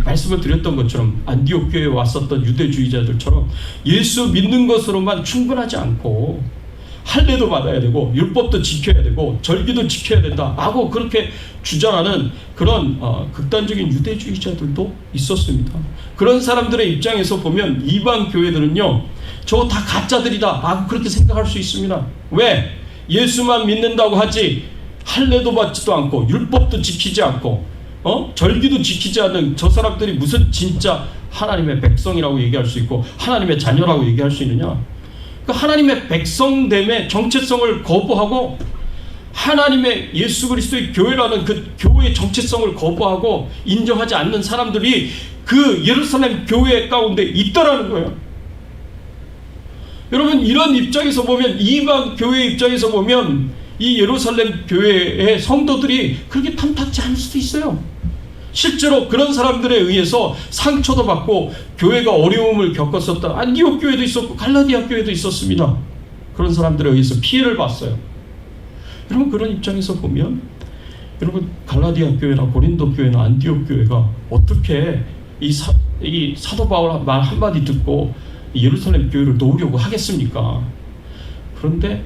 말씀을 드렸던 것처럼 안디옥 교회에 왔었던 유대주의자들처럼 예수 믿는 것으로만 충분하지 않고 할례도 받아야 되고 율법도 지켜야 되고 절기도 지켜야 된다 라고 그렇게 주장하는 그런 극단적인 유대주의자들도 있었습니다. 그런 사람들의 입장에서 보면 이방 교회들은요, 저거 다 가짜들이다 라고 그렇게 생각할 수 있습니다. 왜? 예수만 믿는다고 하지 할례도 받지도 않고 율법도 지키지 않고 절기도 지키지 않는 저 사람들이 무슨 진짜 하나님의 백성이라고 얘기할 수 있고 하나님의 자녀라고 얘기할 수 있느냐? 하나님의 백성됨의 정체성을 거부하고 하나님의 예수 그리스도의 교회라는 그 교회의 정체성을 거부하고 인정하지 않는 사람들이 그 예루살렘 교회 가운데 있다라는 거예요. 여러분, 이런 입장에서 보면, 이방 교회 입장에서 보면 이 예루살렘 교회의 성도들이 그렇게 탐탁지 않을 수도 있어요. 실제로 그런 사람들에 의해서 상처도 받고 교회가 어려움을 겪었었다. 안디옥 교회도 있었고 갈라디아 교회도 있었습니다. 그런 사람들에 의해서 피해를 봤어요. 여러분, 그런 입장에서 보면, 여러분, 갈라디아 교회나 고린도 교회나 안디옥 교회가 어떻게 이 사도 바울 말 한마디 듣고 예루살렘 교회를 놓으려고 하겠습니까? 그런데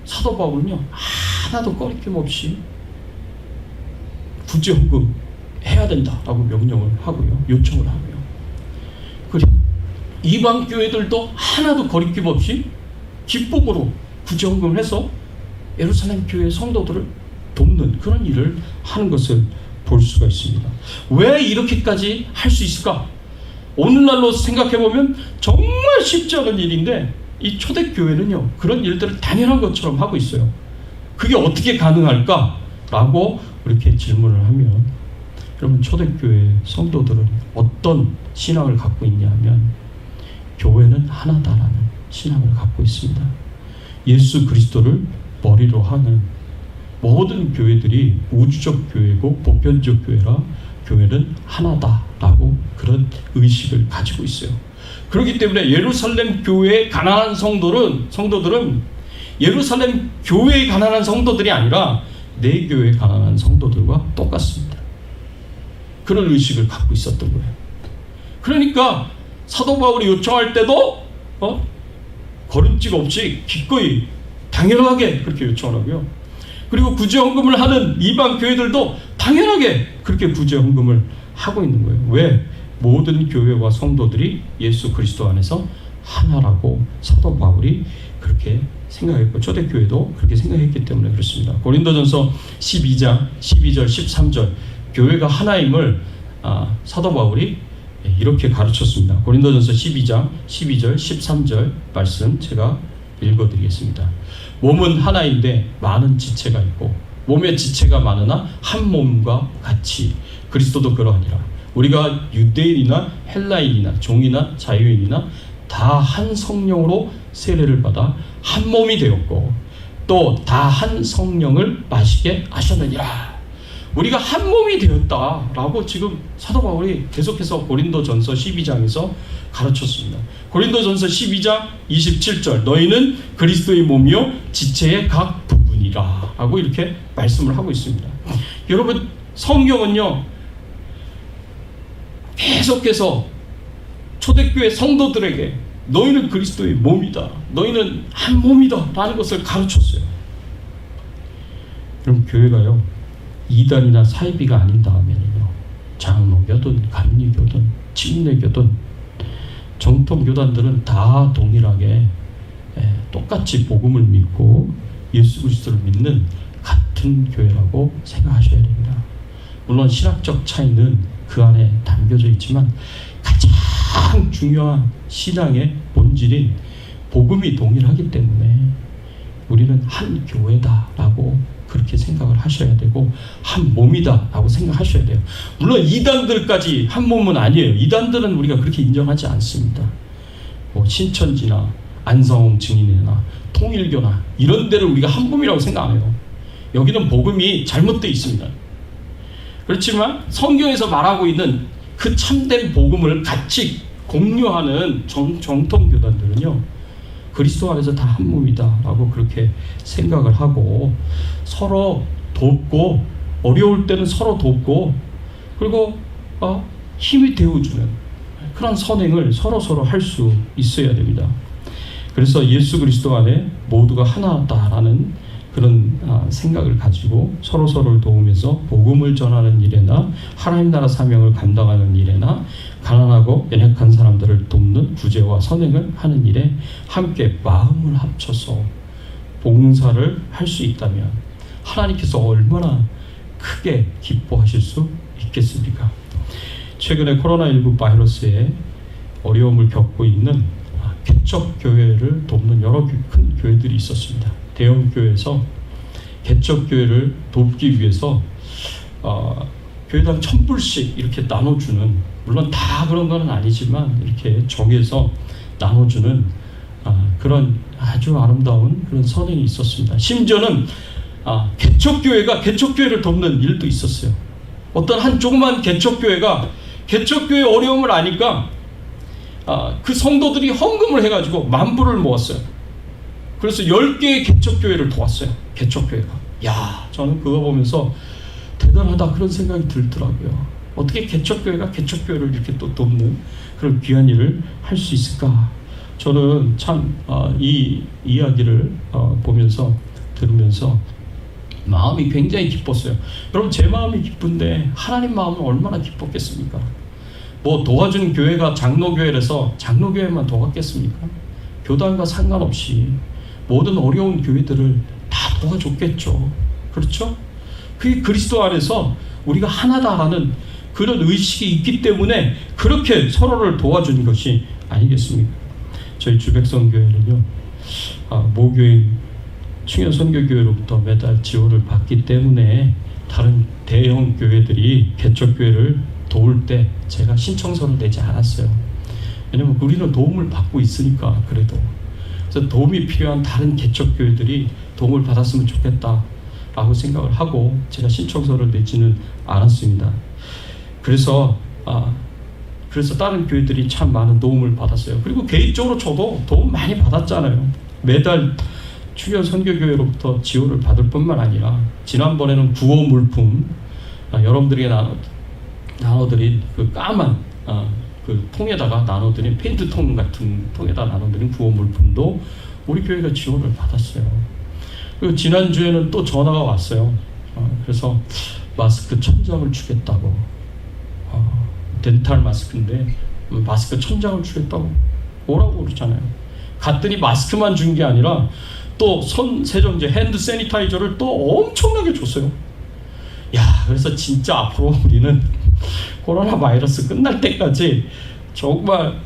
사도 바울은요, 하나도 꺼리낌 없이 구제 헌금 해야 된다라고 명령을 하고요, 요청을 하고요. 그리고 이방 교회들도 하나도 거리낌 없이 기쁨으로 구제 헌금을 해서 예루살렘 교회 성도들을 돕는 그런 일을 하는 것을 볼 수가 있습니다. 왜 이렇게까지 할 수 있을까? 오늘날로 생각해보면 정말 쉽지 않은 일인데 이 초대교회는요, 그런 일들을 당연한 것처럼 하고 있어요. 그게 어떻게 가능할까? 라고 이렇게 질문을 하면, 여러분, 초대교회 성도들은 어떤 신앙을 갖고 있냐 하면 교회는 하나다라는 신앙을 갖고 있습니다. 예수 그리스도를 머리로 하는 모든 교회들이 우주적 교회고 보편적 교회라 교회는 하나다라고 그런 의식을 가지고 있어요. 그렇기 때문에 예루살렘 교회의 가난한 성도들은 예루살렘 교회의 가난한 성도들이 아니라 내 교회의 가난한 성도들과 똑같습니다. 그런 의식을 갖고 있었던 거예요. 그러니까 사도 바울이 요청할 때도 거름낌 없이 기꺼이 당연하게 그렇게 요청을 하고요. 그리고 구제 헌금을 하는 이방 교회들도 당연하게 그렇게 구제 헌금을 하고 있는 거예요. 왜? 모든 교회와 성도들이 예수 그리스도 안에서 하나라고 사도 바울이 그렇게 생각했고 초대교회도 그렇게 생각했기 때문에 그렇습니다. 고린도전서 12장 12절 13절 교회가 하나임을 사도 바울이 이렇게 가르쳤습니다. 고린도전서 12장 12절 13절 말씀 제가 읽어드리겠습니다. 몸은 하나인데 많은 지체가 있고 몸의 지체가 많으나 한 몸과 같이 그리스도도 그러하니라. 우리가 유대인이나 헬라인이나 종이나 자유인이나 다 한 성령으로 세례를 받아 한 몸이 되었고 또 다 한 성령을 마시게 하셨느니라. 우리가 한 몸이 되었다라고 지금 사도 바울이 계속해서 고린도전서 12장에서 가르쳤습니다. 고린도전서 12장 27절 너희는 그리스도의 몸이요 지체의 각 부분이라. 되리라 하고 이렇게 말씀을 하고 있습니다. 여러분, 성경은요 계속해서 초대교회 성도들에게 너희는 그리스도의 몸이다, 너희는 한 몸이다 라는 것을 가르쳤어요. 그럼 교회가요 이단이나 사이비가 아닌 다음에는요 장로교든 감리교든 침례교든 정통교단들은 다 동일하게 똑같이 복음을 믿고 예수 그리스도를 믿는 같은 교회라고 생각하셔야 됩니다. 물론 신학적 차이는 그 안에 담겨져 있지만 가장 중요한 신앙의 본질인 복음이 동일하기 때문에 우리는 한 교회다라고 그렇게 생각을 하셔야 되고 한 몸이다라고 생각하셔야 돼요. 물론 이단들까지 한 몸은 아니에요. 이단들은 우리가 그렇게 인정하지 않습니다. 뭐 신천지나 안성홍 증인이나 통일교나 이런 데를 우리가 한 몸이라고 생각 안 해요. 여기는 복음이 잘못되어 있습니다. 그렇지만 성경에서 말하고 있는 그 참된 복음을 같이 공유하는 정통교단들은요 그리스도 안에서 다 한 몸이다 라고 그렇게 생각을 하고 서로 돕고 어려울 때는 서로 돕고 그리고 힘이 되어주는 그런 선행을 서로 할 수 있어야 됩니다. 그래서 예수 그리스도 안에 모두가 하나다라는 그런 생각을 가지고 서로를 도우면서 복음을 전하는 일에나 하나님 나라 사명을 감당하는 일에나 가난하고 연약한 사람들을 돕는 구제와 선행을 하는 일에 함께 마음을 합쳐서 봉사를 할 수 있다면 하나님께서 얼마나 크게 기뻐하실 수 있겠습니까? 최근에 코로나19 바이러스에 어려움을 겪고 있는 개척교회를 돕는 여러 큰 교회들이 있었습니다. 대형 교회에서 개척교회를 돕기 위해서 교회당 1,000불씩 이렇게 나눠주는, 물론 다 그런 건 아니지만 이렇게 정해서 나눠주는 그런 아주 아름다운 그런 선행이 있었습니다. 심지어는 개척교회가 개척교회를 돕는 일도 있었어요. 어떤 한 조그만 개척교회가 개척교회 어려움을 아니까 그 성도들이 헌금을 해가지고 10,000불을 모았어요. 그래서 10개의 개척교회를 도왔어요. 개척교회가. 야, 저는 그거 보면서 대단하다 그런 생각이 들더라고요. 어떻게 개척교회가 개척교회를 이렇게 또 돕는 그런 귀한 일을 할 수 있을까? 저는 참 이 이야기를 보면서 들으면서 마음이 굉장히 기뻤어요. 여러분, 제 마음이 기쁜데 하나님 마음은 얼마나 기뻤겠습니까? 뭐 도와준 교회가 장로교회라서 장로교회만 도왔겠습니까? 교단과 상관없이 모든 어려운 교회들을 다 도와줬겠죠. 그렇죠? 그게 그리스도 안에서 우리가 하나다라는 그런 의식이 있기 때문에 그렇게 서로를 도와준 것이 아니겠습니까? 저희 주백성교회는요, 모교인 충현선교교회로부터 매달 지원을 받기 때문에 다른 대형 교회들이 개척교회를 도울 때 제가 신청서를 내지 않았어요. 왜냐면 우리는 도움을 받고 있으니까. 그래도 그래서 도움이 필요한 다른 개척교회들이 도움을 받았으면 좋겠다라고 생각을 하고 제가 신청서를 내지는 않았습니다. 그래서 다른 교회들이 참 많은 도움을 받았어요. 그리고 개인적으로 저도 도움 많이 받았잖아요. 매달 충현 선교교회로부터 지원을 받을 뿐만 아니라 지난번에는 구호 물품, 여러분들에게 나눠드린 그 까만 그 통에다가 나눠드린 페인트통 같은 통에다 나눠드린 구호 물품도 우리 교회가 지원을 받았어요. 그리고 지난주에는 또 전화가 왔어요. 그래서 마스크 1,000장을 주겠다고. 덴탈 마스크인데 마스크 1,000장을 주겠다고 오라고 그러잖아요. 갔더니 마스크만 준 게 아니라 또 손 세정제, 핸드 세니타이저를 또 엄청나게 줬어요. 야, 그래서 진짜 앞으로 우리는 코로나 바이러스 끝날 때까지 정말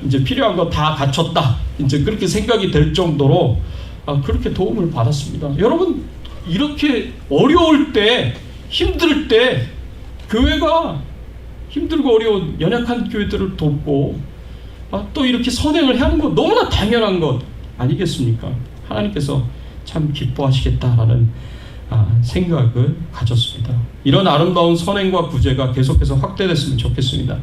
이제 필요한 거 다 갖췄다, 이제 그렇게 생각이 될 정도로 그렇게 도움을 받았습니다. 여러분, 이렇게 어려울 때, 힘들 때 교회가 힘들고 어려운 연약한 교회들을 돕고 또 이렇게 선행을 하는 것 너무나 당연한 것 아니겠습니까? 하나님께서 참 기뻐하시겠다라는 생각을 가졌습니다. 이런 아름다운 선행과 구제가 계속해서 확대됐으면 좋겠습니다.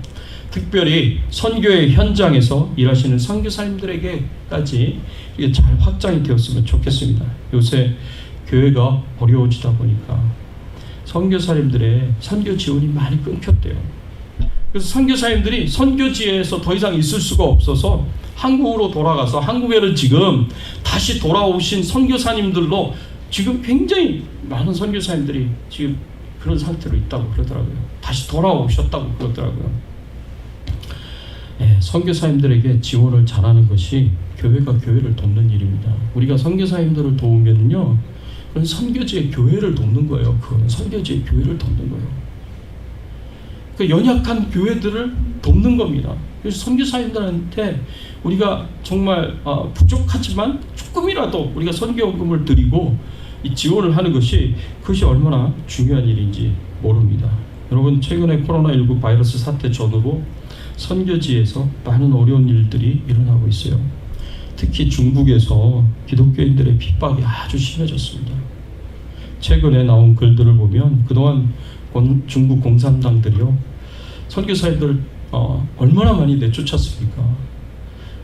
특별히 선교의 현장에서 일하시는 선교사님들에게까지 이게 잘 확장이 되었으면 좋겠습니다. 요새 교회가 어려워지다 보니까 선교사님들의 선교 지원이 많이 끊겼대요. 그래서 선교사님들이 선교지에서 더 이상 있을 수가 없어서 한국으로 돌아가서 한국에는 지금 다시 돌아오신 선교사님들로 지금 굉장히 많은 선교사님들이 지금 그런 상태로 있다고 그러더라고요. 다시 돌아오셨다고 그러더라고요. 네, 선교사님들에게 지원을 잘하는 것이 교회가 교회를 돕는 일입니다. 우리가 선교사님들을 도우면요, 그건 선교지의 교회를 돕는 거예요. 그건 선교지의 교회를 돕는 거예요. 그 연약한 교회들을 돕는 겁니다. 그래서 선교사님들한테 우리가 정말 부족하지만 조금이라도 우리가 선교금을 드리고 이 지원을 하는 것이 그것이 얼마나 중요한 일인지 모릅니다. 여러분, 최근에 코로나19 바이러스 사태 전후로 선교지에서 많은 어려운 일들이 일어나고 있어요. 특히 중국에서 기독교인들의 핍박이 아주 심해졌습니다. 최근에 나온 글들을 보면 그동안 중국 공산당들이요, 선교사님들 얼마나 많이 내쫓았습니까?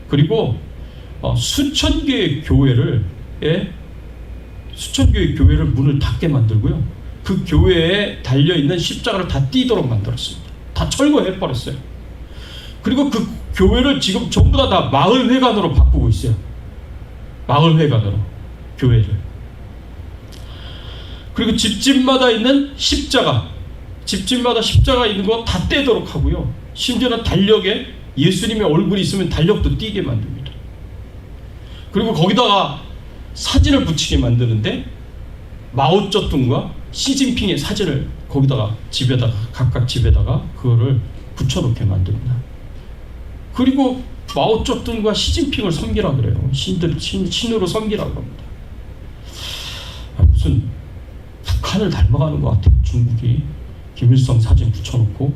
그리고 수천 개의 교회를 문을 닫게 만들고요, 그 교회에 달려있는 십자가를 다 띄도록 만들었습니다. 다 철거해버렸어요. 그리고 그 교회를 지금 전부 다 마을회관으로 바꾸고 있어요. 마을회관으로 교회를. 그리고 집집마다 있는 집집마다 십자가 있는 거 다 떼도록 하고요, 심지어는 달력에 예수님의 얼굴이 있으면 달력도 띄게 만듭니다. 그리고 거기다가 사진을 붙이게 만드는데 마오쩌둥과 시진핑의 사진을 거기다가 각각 집에다가 그거를 붙여놓게 만듭니다. 그리고 마오쩌둥과 시진핑을 섬기라 그래요. 신으로 섬기라고 합니다. 무슨 북한을 닮아가는 것 같아요. 중국이 김일성 사진 붙여놓고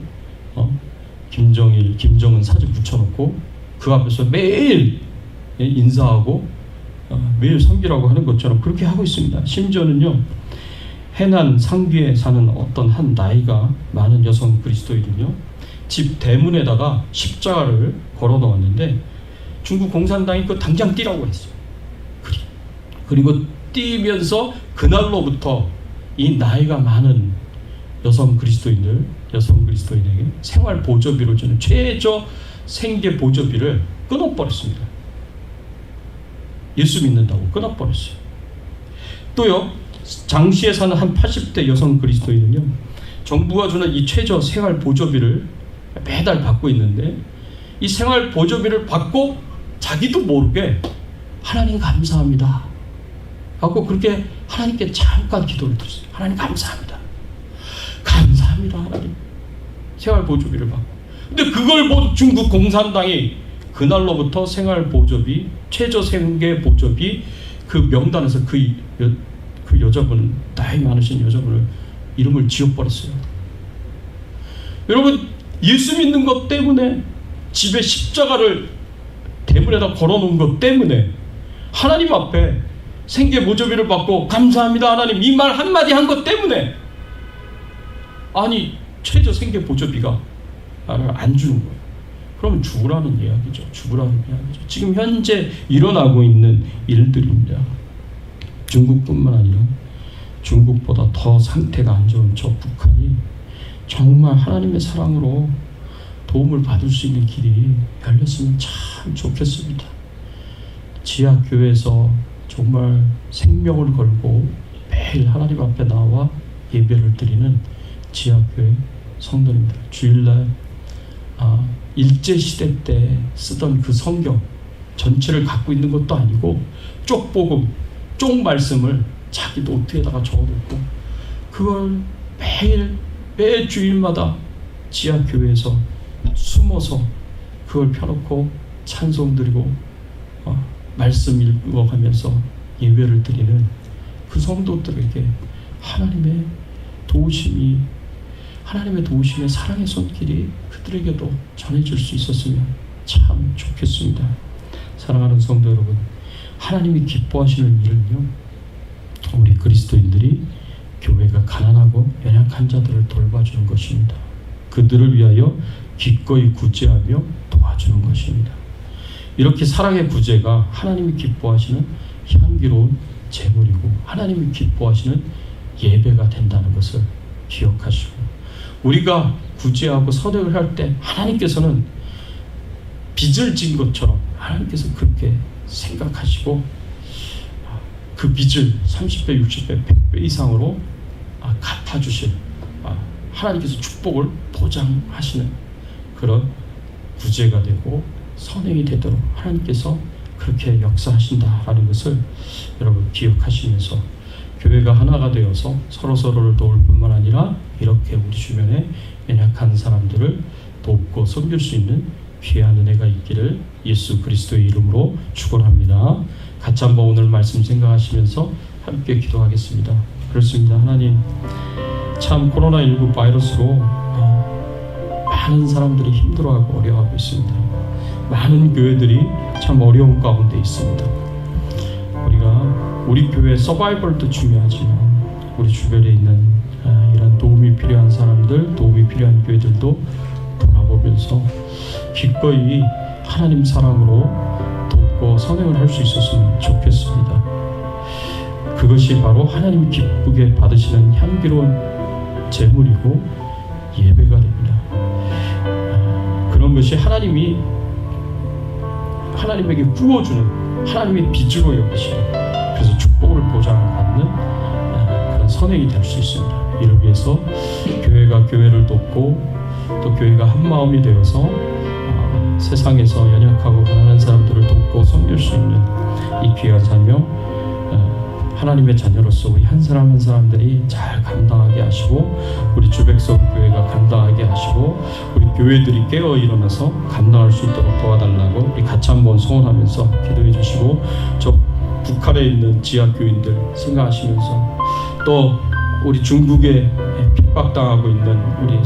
김정일, 김정은 사진 붙여놓고 그 앞에서 매일 인사하고 매일 섬기라고 하는 것처럼 그렇게 하고 있습니다. 심지어는요, 해난 상귀에 사는 어떤 한 나이가 많은 여성 그리스도인은요, 집 대문에다가 십자가를 걸어 놓았는데 중국 공산당이 그거 당장 띄라고 했어요. 그리고 띄면서 그날로부터 이 나이가 많은 여성 그리스도인에게 생활 보조비로 주는 최저 생계 보조비를 끊어버렸습니다. 예수 믿는다고 끊어버렸어요. 또요, 장시에 사는 한 80대 여성 그리스도인은요, 정부가 주는 이 최저 생활 보조비를 매달 받고 있는데 이 생활 보조비를 받고 자기도 모르게 하나님 감사합니다 하고 그렇게 하나님께 잠깐 기도를 드렸어요. 하나님 감사합니다. 감사합니다 하나님. 생활 보조비를 받고. 근데 그걸 본 중국 공산당이 그날로부터 생활 보조비, 최저 생계 보조비 그 명단에서 그 여자분, 나이 많으신 여자분을 이름을 지워버렸어요. 여러분, 예수 믿는 것 때문에 집에 십자가를 대문에다 걸어놓은 것 때문에 하나님 앞에 생계 보조비를 받고 감사합니다 하나님 이 말 한마디 한 것 때문에 최저 생계 보조비가 안 주는 거예요. 그러면 죽으라는 이야기죠. 지금 현재 일어나고 있는 일들입니다. 중국뿐만 아니라 중국보다 더 상태가 안 좋은 저 북한이 정말 하나님의 사랑으로 도움을 받을 수 있는 길이 열렸으면 참 좋겠습니다. 지하교회에서 정말 생명을 걸고 매일 하나님 앞에 나와 예배를 드리는 지하교회 성도님들, 주일날 일제시대 때 쓰던 그 성경 전체를 갖고 있는 것도 아니고 쪽복음, 쪽 말씀을 자기 노트에다가 적어놓고 그걸 매 주일마다 지하교회에서 숨어서 그걸 펴놓고 찬송 드리고 말씀 읽어가면서 예배를 드리는 그 성도들에게 하나님의 도우심의 사랑의 손길이 그들에게도 전해질 수 있었으면 참 좋겠습니다. 사랑하는 성도 여러분, 하나님이 기뻐하시는 일은요, 우리 그리스도인들이 교회가 가난하고 연약한 자들을 돌봐주는 것입니다. 그들을 위하여 기꺼이 구제하며 도와주는 것입니다. 이렇게 사랑의 구제가 하나님이 기뻐하시는 향기로운 제물이고 하나님이 기뻐하시는 예배가 된다는 것을 기억하시고, 우리가 구제하고 선행을 할 때 하나님께서는 빚을 진 것처럼 하나님께서 그렇게 생각하시고 그 빚을 30배, 60배, 100배 이상으로 갚아주실, 하나님께서 축복을 보장하시는 그런 구제가 되고 선행이 되도록 하나님께서 그렇게 역사하신다라는 것을 여러분 기억하시면서 교회가 하나가 되어서 서로서로를 도울 뿐만 아니라 이렇게 우리 주변에 연약한 사람들을 돕고 섬길 수 있는 귀한 은혜가 있기를 예수 그리스도의 이름으로 축원합니다. 같이 한번 오늘 말씀 생각하시면서 함께 기도하겠습니다. 그렇습니다. 하나님, 참 코로나19 바이러스로 많은 사람들이 힘들어하고 어려워하고 있습니다. 많은 교회들이 참 어려운 가운데 있습니다. 우리 교회 서바이벌도 중요하지만 우리 주변에 있는 이런 도움이 필요한 사람들, 도움이 필요한 교회들도 돌아보면서 기꺼이 하나님 사랑으로 돕고 선행을 할 수 있었으면 좋겠습니다. 그것이 바로 하나님이 기쁘게 받으시는 향기로운 제물이고 예배가 됩니다. 그런 것이 하나님에게 구워주는 하나님의 빚으로 여기시는, 그래서 축복을 보장받는 그런 선행이 될 수 있습니다. 이를 위해서 교회가 교회를 돕고 또 교회가 한 마음이 되어서 세상에서 연약하고 가난한 사람들을 돕고 섬길 수 있는 이 귀한 사명, 하나님의 자녀로서 우리 한 사람 한 사람들이 잘 감당하게 하시고 우리 주백성 교회가 감당하게 하시고 우리 교회들이 깨어 일어나서 감당할 수 있도록 도와달라고 우리 같이 한번 소원하면서 기도해 주시고, 저 북한에 있는 지하교인들 생각하시면서 또 우리 중국에 핍박당하고 있는 우리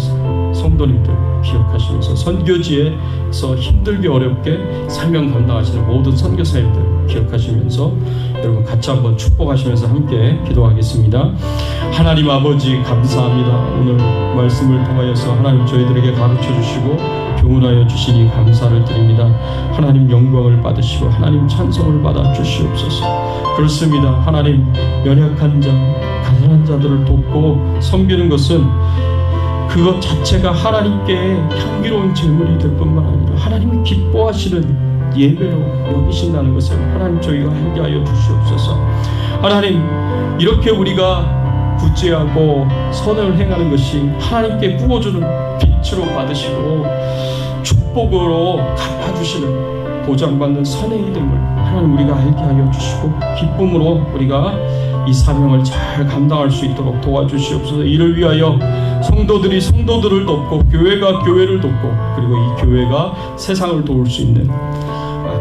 성도님들 기억하시면서 선교지에서 힘들게 어렵게 사명 감당하시는 모든 선교사님들 기억하시면서 여러분 같이 한번 축복하시면서 함께 기도하겠습니다. 하나님 아버지 감사합니다. 오늘 말씀을 통하여서 하나님 저희들에게 가르쳐 주시고 교훈하여 주시니 감사를 드립니다. 하나님 영광을 받으시고 하나님 찬송을 받아 주시옵소서. 그렇습니다. 하나님 연약한 자, 가난한 자들을 돕고 섬기는 것은 그것 자체가 하나님께 향기로운 제물이 될 뿐만 아니라 하나님이 기뻐하시는 예배로 여기신다는 것을 하나님 저희가 알게 하여 주시옵소서. 하나님, 이렇게 우리가 구제하고 선을 행하는 것이 하나님께 구워주는 빛으로 받으시고 축복으로 갚아주시는 보장받는 선행이 됨을 하나님 우리가 알게 하여 주시고 기쁨으로 우리가 이 사명을 잘 감당할 수 있도록 도와주시옵소서. 이를 위하여 성도들이 성도들을 돕고 교회가 교회를 돕고 그리고 이 교회가 세상을 도울 수 있는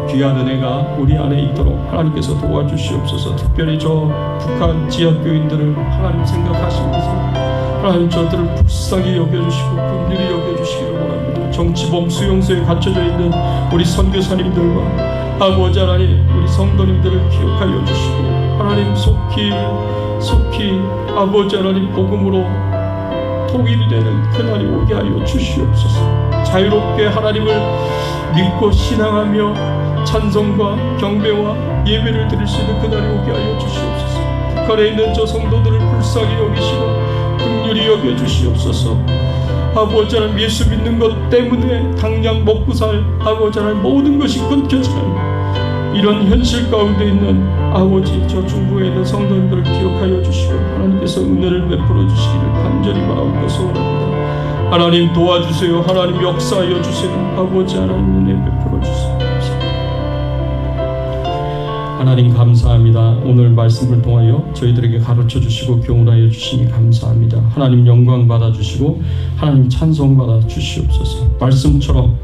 귀한 은혜가 우리 안에 있도록 하나님께서 도와주시옵소서. 특별히 저 북한 지역교인들을 하나님 생각하시면서 하나님 저들을 불쌍히 여겨주시고 긍휼히 여겨주시기를 원합니다. 정치범 수용소에 갇혀져 있는 우리 선교사님들과 아버지 하나님 우리 성도님들을 기억하여 주시고 하나님 속히 아버지 하나님 복음으로 통일이 되는 그날이 오게 하여 주시옵소서. 자유롭게 하나님을 믿고 신앙하며 찬송과 경배와 예배를 드릴 수 있는 그날이 오게 하여 주시옵소서. 북한에 있는 저 성도들을 불쌍히 여기시고 긍휼히 여겨 주시옵소서. 아버지 하나님 예수 믿는 것 때문에 당장 먹고 살 아버지 하나님 모든 것이 끊겨지는 이런 현실 가운데 있는 아버지 저 중국에 있는 성도님들을 기억하여 주시고 하나님께서 은혜를 베풀어 주시기를 간절히 마음껏 소원합니다. 하나님 도와주세요. 하나님 역사하여 주세요. 아버지 하나님 은혜 베풀어 주세요. 하나님 감사합니다. 오늘 말씀을 통하여 저희들에게 가르쳐 주시고 교훈하여 주시니 감사합니다. 하나님 영광 받아 주시고 하나님 찬송 받아 주시옵소서. 말씀처럼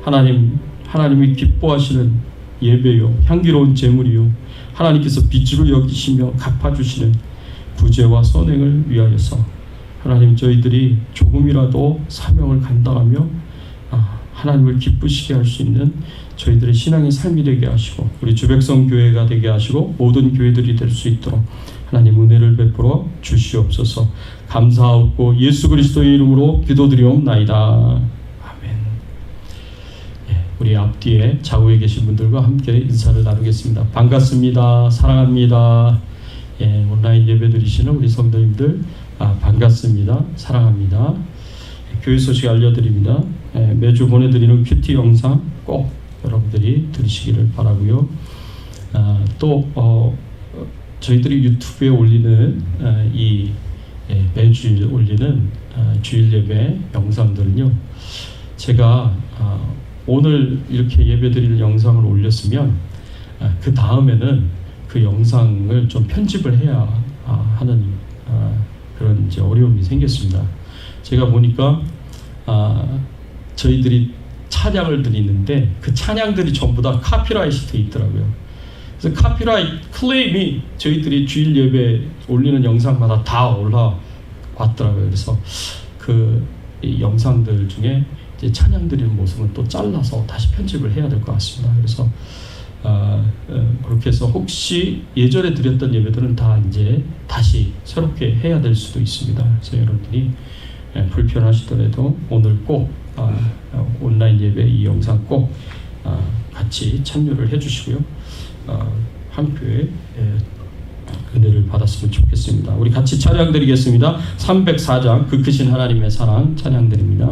하나님이 기뻐하시는 예배요 향기로운 제물이요 하나님께서 빛으로 여기시며 갚아주시는 구제와 선행을 위하여서 하나님 저희들이 조금이라도 사명을 감당하며 하나님을 기쁘시게 할 수 있는 저희들의 신앙의 삶이 되게 하시고 우리 주백성 교회가 되게 하시고 모든 교회들이 될 수 있도록 하나님 은혜를 베풀어 주시옵소서. 감사하옵고 예수 그리스도의 이름으로 기도드리옵나이다. 아멘. 우리 앞뒤에 좌우에 계신 분들과 함께 인사를 나누겠습니다. 반갑습니다. 사랑합니다. 온라인 예배 드리시는 우리 성도님들 반갑습니다. 사랑합니다. 교회 소식 알려드립니다. 매주 보내드리는 큐티 영상 꼭 여러분들이 들으시기를 바라고요. 또 저희들이 유튜브에 올리는 매주일 올리는 주일 예배 영상들은요, 제가 오늘 이렇게 예배 드리는 영상을 올렸으면 그 다음에는 그 영상을 좀 편집을 해야 하는 그런 이제 어려움이 생겼습니다. 제가 보니까 저희들이 찬양을 드리는데 그 찬양들이 전부 다 카피라이트 돼 있더라고요. 그래서 카피라이트 클레임이 저희들이 주일 예배 올리는 영상마다 다 올라왔더라고요. 그래서 그 영상들 중에 이제 찬양 드리는 모습은 또 잘라서 다시 편집을 해야 될 것 같습니다. 그래서 그렇게 해서 혹시 예전에 드렸던 예배들은 다 이제 다시 새롭게 해야 될 수도 있습니다. 그래서 여러분들이 불편하시더라도 오늘 꼭 온라인 예배 이 영상 꼭 같이 참여를 해주시고요. 한표의 은혜를 받았으면 좋겠습니다. 우리 같이 찬양 드리겠습니다. 304장 그 크신 하나님의 사랑 찬양 드립니다.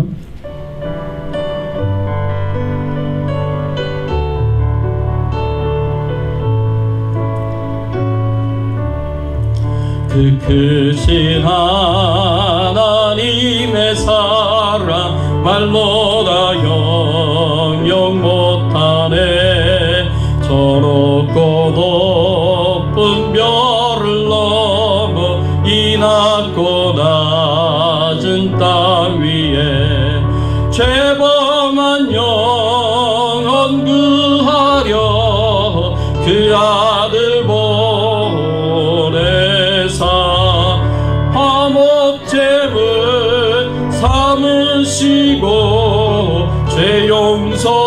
그 크신 하나님의 사랑 말보다 영영 못하네. 저 높고 높은 별을 넘어 이 낮고 낮은 땅 위에 죄범한 영혼 구하려 그 아들 화목제물 삼으시고 죄 용서하셨네.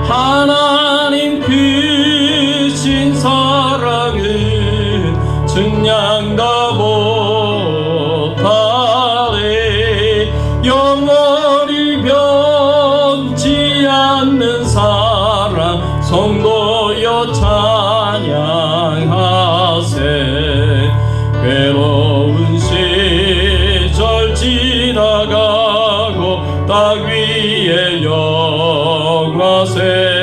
하나님 크신 사랑은 증량다 못하네. 영원히 변치 않는 사랑 성도여 찬양하세. 괴로운 시절 지나가고 땅 위에 영화세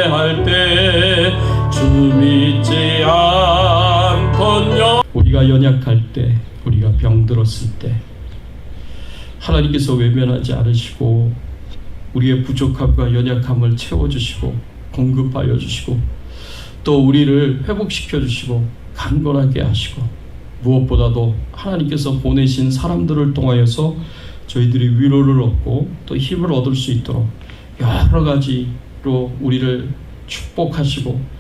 할 때 주 믿지 않던 우리가 연약할 때, 우리가 병들었을 때 하나님께서 외면하지 않으시고 우리의 부족함과 연약함을 채워주시고 공급하여 주시고 또 우리를 회복시켜 주시고 강건하게 하시고 무엇보다도 하나님께서 보내신 사람들을 통하여서 저희들이 위로를 얻고 또 힘을 얻을 수 있도록 여러 가지로 우리를 축복하시고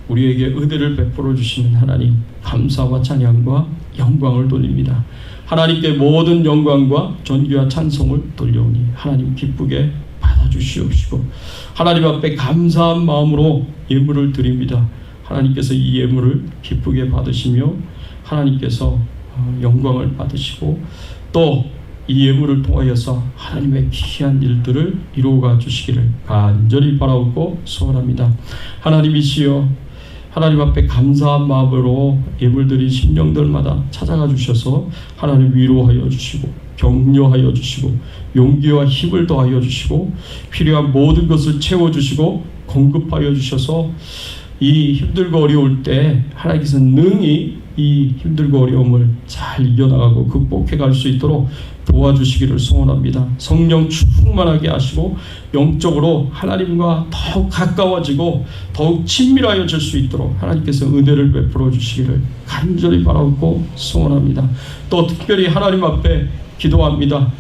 우리에게 은혜를 베풀어 주시는 하나님, 감사와 찬양과 영광을 돌립니다. 하나님께 모든 영광과 존귀와 찬송을 돌려오니 하나님 기쁘게 받아주시옵시고 하나님 앞에 감사한 마음으로 예물을 드립니다. 하나님께서 이 예물을 기쁘게 받으시며 하나님께서 영광을 받으시고 또 이 예물을 통하여서 하나님의 귀한 일들을 이루어가 주시기를 간절히 바라옵고 소원합니다. 하나님이시여, 하나님 앞에 감사한 마음으로 예물드린 심령들마다 찾아가 주셔서 하나님 위로하여 주시고 격려하여 주시고 용기와 힘을 더하여 주시고 필요한 모든 것을 채워주시고 공급하여 주셔서 이 힘들고 어려울 때 하나님께서 능히 이 힘들고 어려움을 잘 이겨나가고 극복해 갈 수 있도록 도와주시기를 소원합니다. 성령 충만하게 하시고 영적으로 하나님과 더욱 가까워지고 더욱 친밀하여질 수 있도록 하나님께서 은혜를 베풀어 주시기를 간절히 바라고 소원합니다. 또 특별히 하나님 앞에 기도합니다.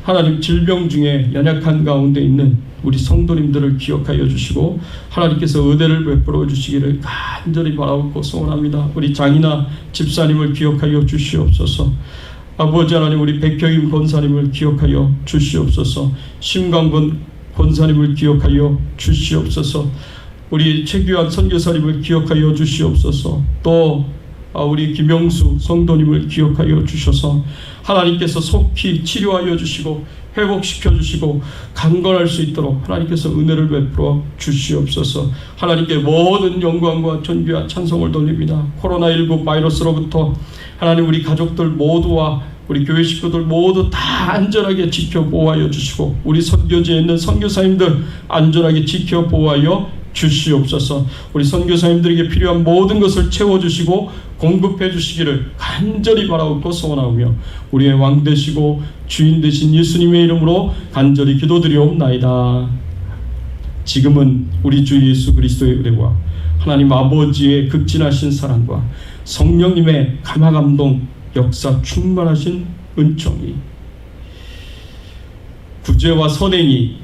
하나님, 질병 중에 연약한 가운데 있는 우리 성도님들을 기억하여 주시고 하나님께서 은혜를 베풀어 주시기를 간절히 바라고 소원합니다. 우리 장이나 집사님을 기억하여 주시옵소서. 아버지 하나님, 우리 백효임 권사님을 기억하여 주시옵소서. 심강건 권사님을 기억하여 주시옵소서. 우리 최규환 선교사님을 기억하여 주시옵소서. 또 우리 김영수 성도님을 기억하여 주셔서 하나님께서 속히 치료하여 주시고 회복시켜 주시고 강건할 수 있도록 하나님께서 은혜를 베풀어 주시옵소서. 하나님께 모든 영광과 존귀와 찬송을 돌립니다. 코로나19 바이러스로부터 하나님 우리 가족들 모두와 우리 교회 식구들 모두 다 안전하게 지켜 보호하여 주시고 우리 선교지에 있는 선교사님들 안전하게 지켜 보호하여 주시옵소서. 우리 선교사님들에게 필요한 모든 것을 채워주시고 공급해 주시기를 간절히 바라옵고 소원하며 우리의 왕 되시고 주인 되신 예수님의 이름으로 간절히 기도드리옵나이다. 지금은 우리 주 예수 그리스도의 은혜와 하나님 아버지의 극진하신 사랑과 성령님의 감화감동 역사 충만하신 은총이 구제와 선행이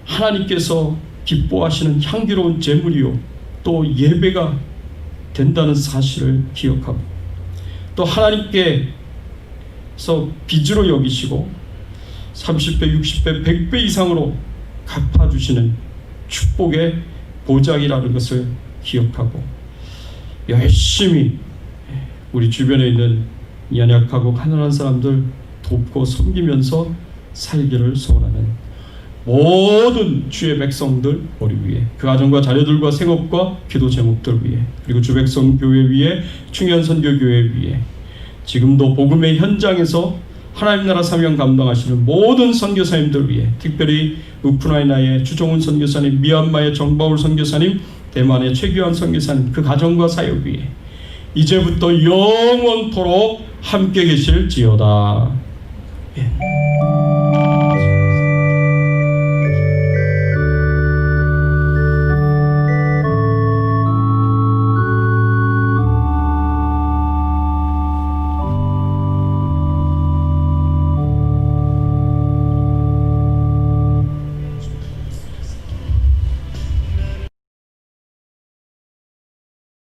하나님께서 기뻐하시는 향기로운 제물이요 또 예배가 된다는 사실을 기억하고 또 하나님께서 빚으로 여기시고 30배, 60배, 100배 이상으로 갚아주시는 축복의 보장이라는 것을 기억하고 열심히 우리 주변에 있는 연약하고 가난한 사람들 돕고 섬기면서 살기를 소원하는 모든 주의 백성들 우리 위해 그 가정과 자녀들과 생업과 기도 제목들 위해 그리고 주백성 교회 위에 충현 선교교회 위에 지금도 복음의 현장에서 하나님 나라 사명 감당하시는 모든 선교사님들 위해 특별히 우크라이나의 주종훈 선교사님, 미얀마의 정바울 선교사님, 대만의 최규환 선교사님 그 가정과 사역 위에 이제부터 영원토록 함께 계실지어다. 예.